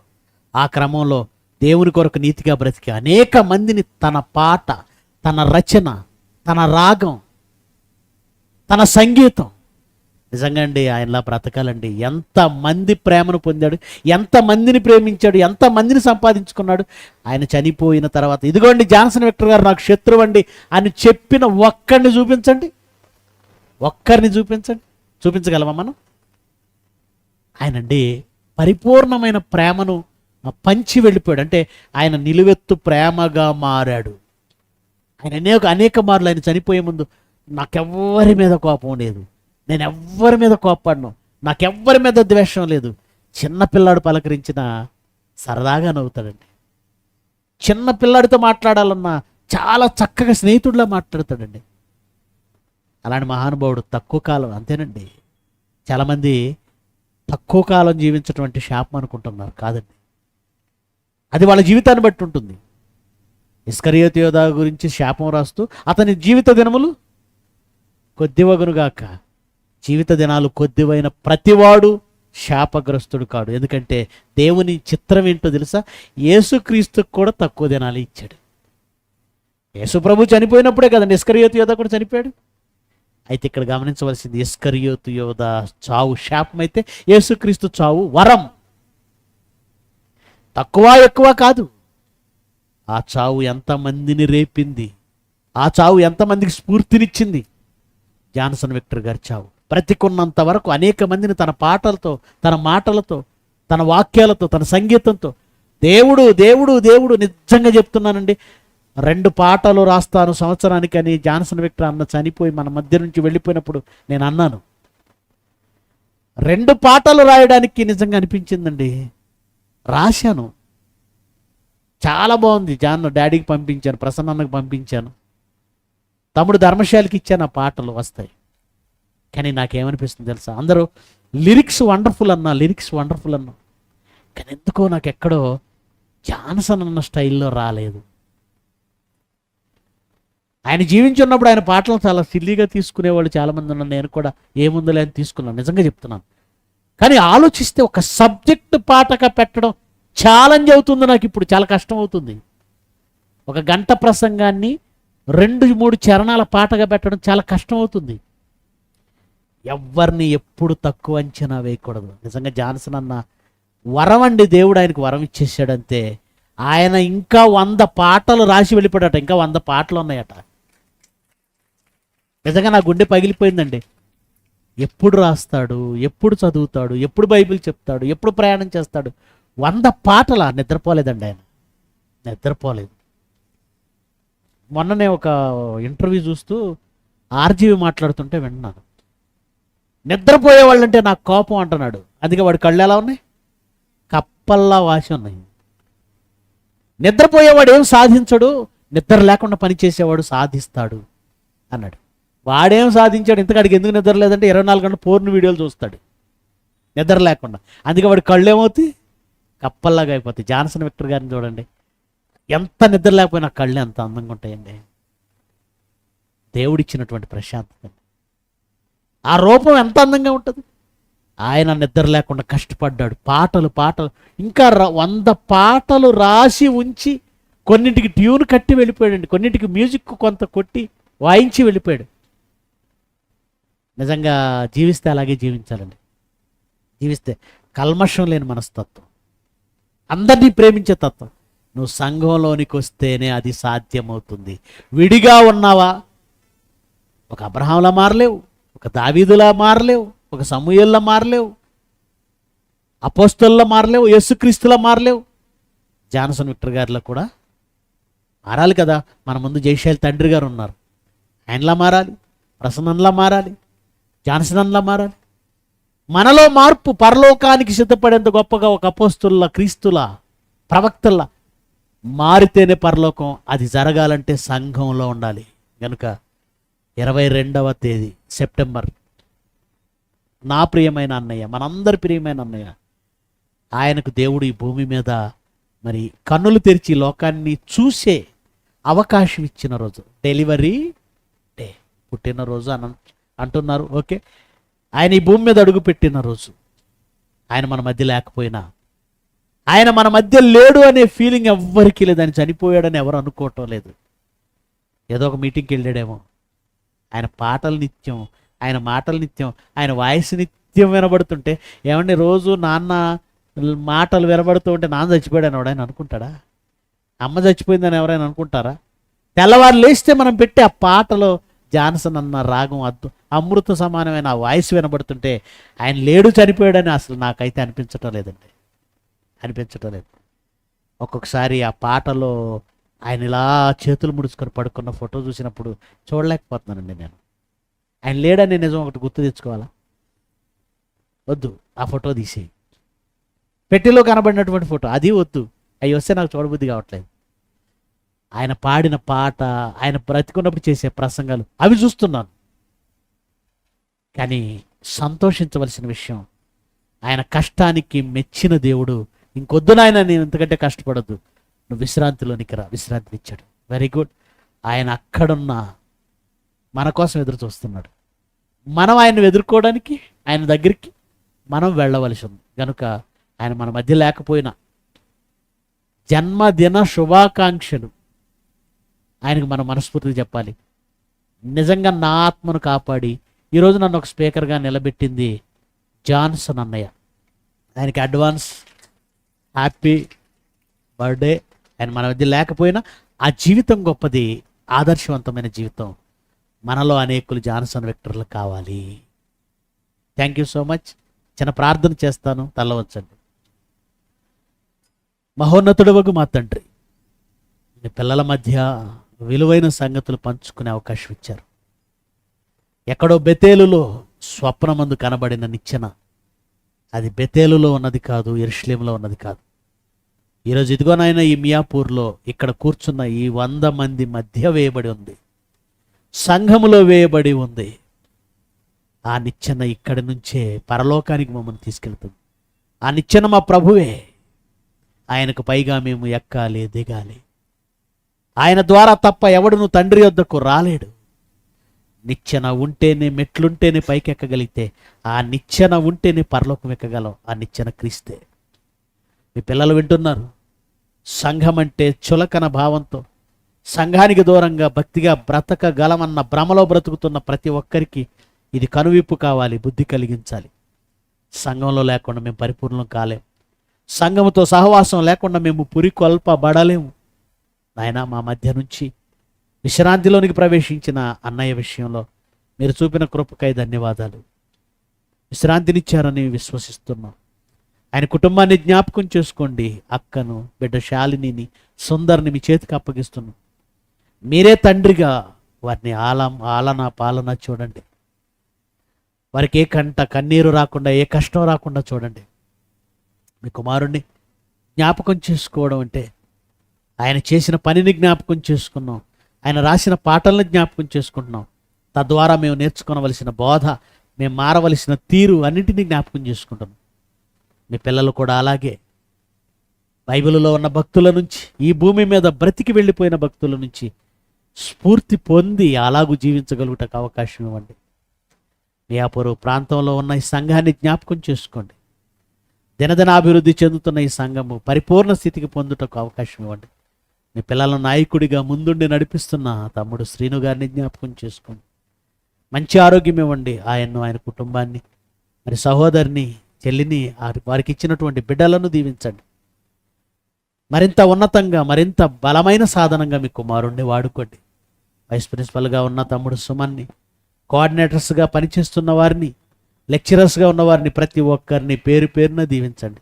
ఆ క్రమంలో దేవుని కొరకు నీతిగా బ్రతికి అనేక మందిని తన పాట, తన రచన, తన రాగం, తన సంగీతం. నిజంగా అండి ఆయనలా బ్రతకాలండి. ఎంతమంది ప్రేమను పొందాడు, ఎంతమందిని ప్రేమించాడు, ఎంతమందిని సంపాదించుకున్నాడు. ఆయన చనిపోయిన తర్వాత ఇదిగోండి జాన్సన్ విక్టర్ గారు నాకు శత్రువు అండి అని చెప్పిన ఒక్కడిని చూపించండి, ఒక్కరిని చూపించండి. చూపించగలమా మనం? ఆయనండి పరిపూర్ణమైన ప్రేమను పంచి వెళ్ళిపోయాడు. అంటే ఆయన నిలువెత్తు ప్రేమగా మారాడు. ఆయన అనేక మార్లు ఆయన చనిపోయే ముందు నాకెవ్వరి మీద కోపం లేదు, నేను ఎవ్వరి మీద కోప్పడను, నాకెవ్వరి మీద ద్వేషం లేదు. చిన్నపిల్లాడు పలకరించిన సరదాగా నవ్వుతాడండి. చిన్న పిల్లాడితో మాట్లాడాలన్నా చాలా చక్కగా స్నేహితుడిలా మాట్లాడతాడండి. అలాంటి మహానుభావుడు తక్కువ కాలం, అంతేనండి. చాలామంది తక్కువ కాలం జీవించటువంటి శాపం అనుకుంటున్నారు. కాదండి, అది వాళ్ళ జీవితాన్ని బట్టి ఉంటుంది. ఇస్కరియోతు యోధా గురించి శాపం రాస్తూ అతని జీవిత దినములు కొద్దివగునుగాక. జీవిత దినాలు కొద్దివైన ప్రతివాడు శాపగ్రస్తుడు కాడు. ఎందుకంటే దేవుని చిత్రం ఏంటో తెలుసా? యేసుక్రీస్తుకు కూడా తక్కువ దినాలు ఇచ్చాడు. యేసు ప్రభు చనిపోయినప్పుడే కదండి ఇస్కరియోతు యోధా కూడా చనిపోయాడు. అయితే ఇక్కడ గమనించవలసింది, ఇస్కరియోతు యోధా చావు శాపం అయితే యేసుక్రీస్తు చావు వరం. తక్కువ ఎక్కువ కాదు. ఆ చావు ఎంతమందిని రేపింది, ఆ చావు ఎంతమందికి స్ఫూర్తినిచ్చింది. జాన్సన్ విక్టర్ గారి చావు బ్రతికున్నంత వరకు అనేక మందిని తన పాటలతో, తన మాటలతో, తన వాక్యాలతో, తన సంగీతంతో దేవుడు దేవుడు దేవుడు. నిజంగా చెప్తున్నానండి, 2 పాటలు రాస్తాను సంవత్సరానికి అని జాన్సన్ విక్టర్ అన్న చనిపోయి మన మధ్య నుంచి వెళ్ళిపోయినప్పుడు నేను అన్నాను. 2 పాటలు రాయడానికి నిజంగా అనిపించిందండి. రాశాను, చాలా బాగుంది. డాడీకి పంపించాను, ప్రసన్నకి పంపించాను, తమ్ముడు ధర్మశాలకి ఇచ్చాను. ఆ పాటలు వస్తాయి. కానీ నాకేమనిపిస్తుంది తెలుసా? అందరూ లిరిక్స్ వండర్ఫుల్ అన్నా, కానీ ఎందుకో నాకు ఎక్కడో జాన్సన్ అన్న స్టైల్లో రాలేదు. ఆయన జీవించున్నప్పుడు ఆయన పాటలు చాలా సిల్లీగా తీసుకునేవాళ్ళు చాలామంది ఉన్నారు. నేను కూడా ఏముందలే అని తీసుకున్నాను, నిజంగా చెప్తున్నాను. కానీ ఆలోచిస్తే ఒక సబ్జెక్ట్ పాటగా పెట్టడం ఛాలెంజ్ అవుతుంది నాకు. ఇప్పుడు చాలా కష్టం అవుతుంది. ఒక గంట ప్రసంగాన్ని 2-3 చరణాల పాటగా పెట్టడం చాలా కష్టం అవుతుంది. ఎవరిని ఎప్పుడు తక్కువ అంచనా వేయకూడదు. నిజంగా జాన్సన్ అన్న వరం అండి. దేవుడు ఆయనకు వరం ఇచ్చేసాడంతే. ఆయన ఇంకా 100 పాటలు రాసి వెళ్ళిపోయాడట. ఇంకా 100 పాటలు ఉన్నాయట. నిజంగా నా గుండె పగిలిపోయిందండి. ఎప్పుడు రాస్తాడు, ఎప్పుడు చదువుతాడు, ఎప్పుడు బైబిల్ చెప్తాడు, ఎప్పుడు ప్రయాణం చేస్తాడు? 100 పాటలా? నిద్రపోలేదండి ఆయన, నిద్రపోలేదు. మొన్ననే ఒక ఇంటర్వ్యూ చూస్తూ ఆర్జీవి మాట్లాడుతుంటే విన్నాను. నిద్రపోయే వాళ్ళంటే నాకు కోపం అంటున్నాడు. అందుకే వాడి కళ్ళు ఎలా ఉన్నాయి? కప్పల్లా వాసి ఉన్నాయి. నిద్రపోయేవాడు ఏం సాధించడు, నిద్ర లేకుండా పనిచేసేవాడు సాధిస్తాడు అన్నాడు. వాడేం సాధించాడు? ఇంతకాడికి ఎందుకు నిద్ర లేదంటే 24 గంటలు పోర్న్ వీడియోలు చూస్తాడు నిద్ర లేకుండా. అందుకే వాడి కళ్ళు ఏమవుతాయి? కప్పల్లాగా అయిపోతాయి. జాన్సన్ విక్టర్ గారిని చూడండి, ఎంత నిద్ర లేకపోయినా కళ్ళు ఎంత అందంగా ఉంటాయండి. దేవుడిచ్చినటువంటి ప్రశాంతత, ఆ రూపం ఎంత అందంగా ఉంటుంది. ఆయన నిద్ర లేకుండా కష్టపడ్డాడు. పాటలు ఇంకా 100 పాటలు రాసి ఉంచి కొన్నింటికి ట్యూన్ కట్టి వెళ్ళిపోయాడండి. కొన్నింటికి మ్యూజిక్ కొంత కొట్టి వాయించి వెళ్ళిపోయాడు. నిజంగా జీవిస్తే అలాగే జీవించాలండి. జీవిస్తే కల్మషం లేని మనస్తత్వం, అందరినీ ప్రేమించే తత్వం. నువ్వు సంఘంలోనికి వస్తేనే అది సాధ్యమవుతుంది. విడిగా ఉన్నావా? ఒక అబ్రహాంలా మారలేవు, ఒక దావీదులా మారలేవు, ఒక సమూయేల్లా మారలేవు, అపోస్తలులా మారలేవు, యేసుక్రీస్తులా మారలేవు. జాన్సన్ విక్టర్ గారిలో కూడా మారాలి కదా. మన ముందు జయశాలి తండ్రి గారు ఉన్నారు, ఆయనలా మారాలి, ప్రసన్నంలా మారాలి, జాన్సన్ అన్లా మారాలి. మనలో మార్పు పరలోకానికి సిద్ధపడేంత గొప్పగా ఒక అపోస్తలుల, క్రీస్తుల, ప్రవక్తల్లా మారితేనే పరలోకం. అది జరగాలంటే సంఘంలో ఉండాలి. కనుక 22వ తేదీ సెప్టెంబర్, నా ప్రియమైన అన్నయ్య, మనందరి ప్రియమైన అన్నయ్య, ఆయనకు దేవుడు ఈ భూమి మీద మరి కన్నులు తెరిచి లోకాన్ని చూసే అవకాశం ఇచ్చిన రోజు, డెలివరీ డే, పుట్టినరోజు అంటున్నారు. ఓకే, ఆయన ఈ భూమి మీద అడుగు పెట్టిన రోజు. ఆయన మన మధ్య లేకపోయినా, ఆయన మన మధ్య లేడు అనే ఫీలింగ్ ఎవ్వరికీ లేదు. ఆయన చనిపోయాడని ఎవరు అనుకోవటం లేదు. ఏదో ఒక మీటింగ్కి వెళ్ళాడేమో. ఆయన పాటలు నిత్యం, ఆయన మాటలు నిత్యం, ఆయన వాయిస్ నిత్యం వినబడుతుంటే, ఏమండి రోజు నాన్న మాటలు వినబడుతూ ఉంటే నాన్న చచ్చిపోయాడని ఎవడైనా అనుకుంటాడా? అమ్మ చచ్చిపోయిందని ఎవరైనా అనుకుంటారా? తెల్లవారు లేస్తే మనం పెట్టే ఆ పాటలో జాన్సన్ అన్న రాగం అమృత సమానమైన ఆ వాయిస్ వినబడుతుంటే ఆయన లేడు, చనిపోయాడని అసలు నాకైతే అనిపించటం లేదండి, అనిపించటం లేదు. ఒక్కొక్కసారి ఆ పాటలో ఆయన ఇలా చేతులు ముడుచుకొని పడుకున్న ఫోటో చూసినప్పుడు చూడలేకపోతున్నానండి నేను. ఆయన లేడని నిజం ఒకటి గుర్తు తెచ్చుకోవాలా? వద్దు, ఆ ఫోటో తీసి పెట్టెలో కనబడినటువంటి ఫోటో అది వద్దు, అవి వస్తే నాకు చూడబుద్ధి కావట్లేదు. ఆయన పాడిన పాట, ఆయన బ్రతికున్నప్పుడు చేసే ప్రసంగాలు అవి చూస్తున్నాను. కానీ సంతోషించవలసిన విషయం, ఆయన కష్టానికి మెచ్చిన దేవుడు ఇంకొద్దు నాయన, నేను ఇంతకంటే కష్టపడద్దు, నువ్వు విశ్రాంతిలోనికి రా, విశ్రాంతినిచ్చాడు. Very good. ఆయన అక్కడున్న మన కోసం ఎదురు చూస్తున్నాడు. మనం ఆయన్ని ఎదుర్కోవడానికి ఆయన దగ్గరికి మనం వెళ్ళవలసి ఉంది. కనుక ఆయన మన మధ్య లేకపోయినా జన్మదిన శుభాకాంక్షలు ఆయనకు మనం మనస్ఫూర్తిగా చెప్పాలి. నిజంగా నా ఆత్మను కాపాడి ఈరోజు నన్ను ఒక స్పీకర్గా నిలబెట్టింది జాన్సన్ అన్నయ్య. ఆయనకి అడ్వాన్స్ హ్యాపీ బర్త్డే. ఆయన మన మధ్య లేకపోయినా ఆ జీవితం గొప్పది, ఆదర్శవంతమైన జీవితం. మనలో అనేకులు జాన్సన్ విక్టర్లు కావాలి. Thank you so much. చిన్న ప్రార్థన చేస్తాను, తల్లవచ్చండి. మహోన్నతుడవగు మా తండ్రి, మీ పిల్లల మధ్య విలువైన సంగతులు పంచుకునే అవకాశం ఇచ్చారు. ఎక్కడో బెతేలులో స్వప్నమందు కనబడిన నిచ్చెన, అది బెతేలులో ఉన్నది కాదు, యెరూషలేములో ఉన్నది కాదు. ఈరోజు ఇదిగోనైనా ఈ మియాపూర్లో ఇక్కడ కూర్చున్న ఈ 100 మంది మధ్య వేయబడి ఉంది, సంఘములో వేయబడి ఉంది. ఆ నిచ్చెన ఇక్కడి నుంచే పరలోకానికి మమ్మల్ని తీసుకెళ్తుంది. ఆ నిచ్చెన మా ప్రభువే. ఆయనకు పైగా మేము ఎక్కాలి, దిగాలి. ఆయన ద్వారా తప్ప ఎవడును తండ్రి వద్దకు రాలేడు. నిచ్చెన ఉంటేనే, మెట్లుంటేనే పైకి ఎక్కగలిగితే, ఆ నిచ్చెన ఉంటేనే పరలోకం ఎక్కగలం. ఆ నిచ్చెన క్రీస్తే. మీ పిల్లలు వింటున్నారు. సంఘం అంటే చులకన భావంతో, సంఘానికి దూరంగా భక్తిగా బ్రతకగలమన్న భ్రమలో బ్రతుకుతున్న ప్రతి ఒక్కరికి ఇది కనువిప్పు కావాలి, బుద్ధి కలిగించాలి. సంఘంలో లేకుండా మేము పరిపూర్ణం కాలేము. సంఘముతో సహవాసం లేకుండా మేము పురికొల్పబడలేము. నాయన, మా మధ్య నుంచి విశ్రాంతిలోనికి ప్రవేశించిన అన్నయ్య విషయంలో మీరు చూపిన కృపకై ధన్యవాదాలు. విశ్రాంతినిచ్చారని విశ్వసిస్తున్నాం. ఆయన కుటుంబాన్ని జ్ఞాపకం చేసుకోండి. అక్కను, బిడ్డ శాలినిని, సుందర్ని మీ చేతికి అప్పగిస్తున్నాం. మీరే తండ్రిగా వారిని ఆలన పాలన చూడండి. వారికి ఏ కన్నీరు రాకుండా, ఏ కష్టం రాకుండా చూడండి. మీ కుమారుణ్ణి జ్ఞాపకం చేసుకోవడం అంటే ఆయన చేసిన పనిని జ్ఞాపకం చేసుకున్నాం, ఆయన రాసిన పాటలను జ్ఞాపకం చేసుకుంటున్నాం. తద్వారా మేము నేర్చుకోవలసిన బోధ, మేము మారవలసిన తీరు అన్నింటినీ జ్ఞాపకం చేసుకుంటున్నాం. మీ పిల్లలు కూడా అలాగే బైబిల్లో ఉన్న భక్తుల నుంచి, ఈ భూమి మీద బ్రతికి వెళ్ళిపోయిన భక్తుల నుంచి స్ఫూర్తి పొంది అలాగూ జీవించగలుగుటకు అవకాశం ఇవ్వండి. మియాపూర్ ప్రాంతంలో ఉన్న ఈ సంఘాన్ని జ్ఞాపకం చేసుకోండి. దినదినాభివృద్ధి చెందుతున్న ఈ సంఘము పరిపూర్ణ స్థితికి పొందుటకు అవకాశం ఇవ్వండి. మీ పిల్లల నాయకుడిగా ముందుండి నడిపిస్తున్న తమ్ముడు శ్రీను గారిని జ్ఞాపకం చేసుకోండి. మంచి ఆరోగ్యం ఇవ్వండి ఆయన్ను, ఆయన కుటుంబాన్ని, మరి సహోదరిని, చెల్లిని, వారికి ఇచ్చినటువంటి బిడ్డలను దీవించండి. మరింత ఉన్నతంగా, మరింత బలమైన సాధనంగా మీ కుమారుణ్ణి వాడుకోండి. వైస్ ప్రిన్సిపల్గా ఉన్న తమ్ముడు సుమన్ని, కోఆర్డినేటర్స్గా పనిచేస్తున్న వారిని, లెక్చరర్స్గా ఉన్నవారిని, ప్రతి ఒక్కరిని పేరు పేరున దీవించండి.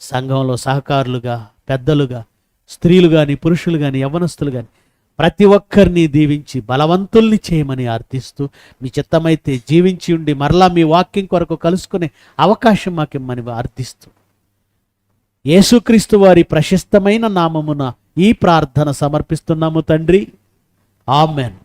సంఘంలో సహకారులుగా, పెద్దలుగా, స్త్రీలు కానీ, పురుషులు కానీ, యవ్వనస్తులు కానీ ప్రతి ఒక్కరిని దీవించి బలవంతుల్ని చేయమని అర్థిస్తూ, మీ చిత్తమైతే జీవించి ఉండి మరలా మీ వాక్యం కొరకు కలుసుకునే అవకాశం మాకిమ్మని అర్థిస్తూ, యేసుక్రీస్తు వారి ప్రశస్తమైన నామమున ఈ ప్రార్థన సమర్పిస్తున్నాము తండ్రి. ఆమెన్.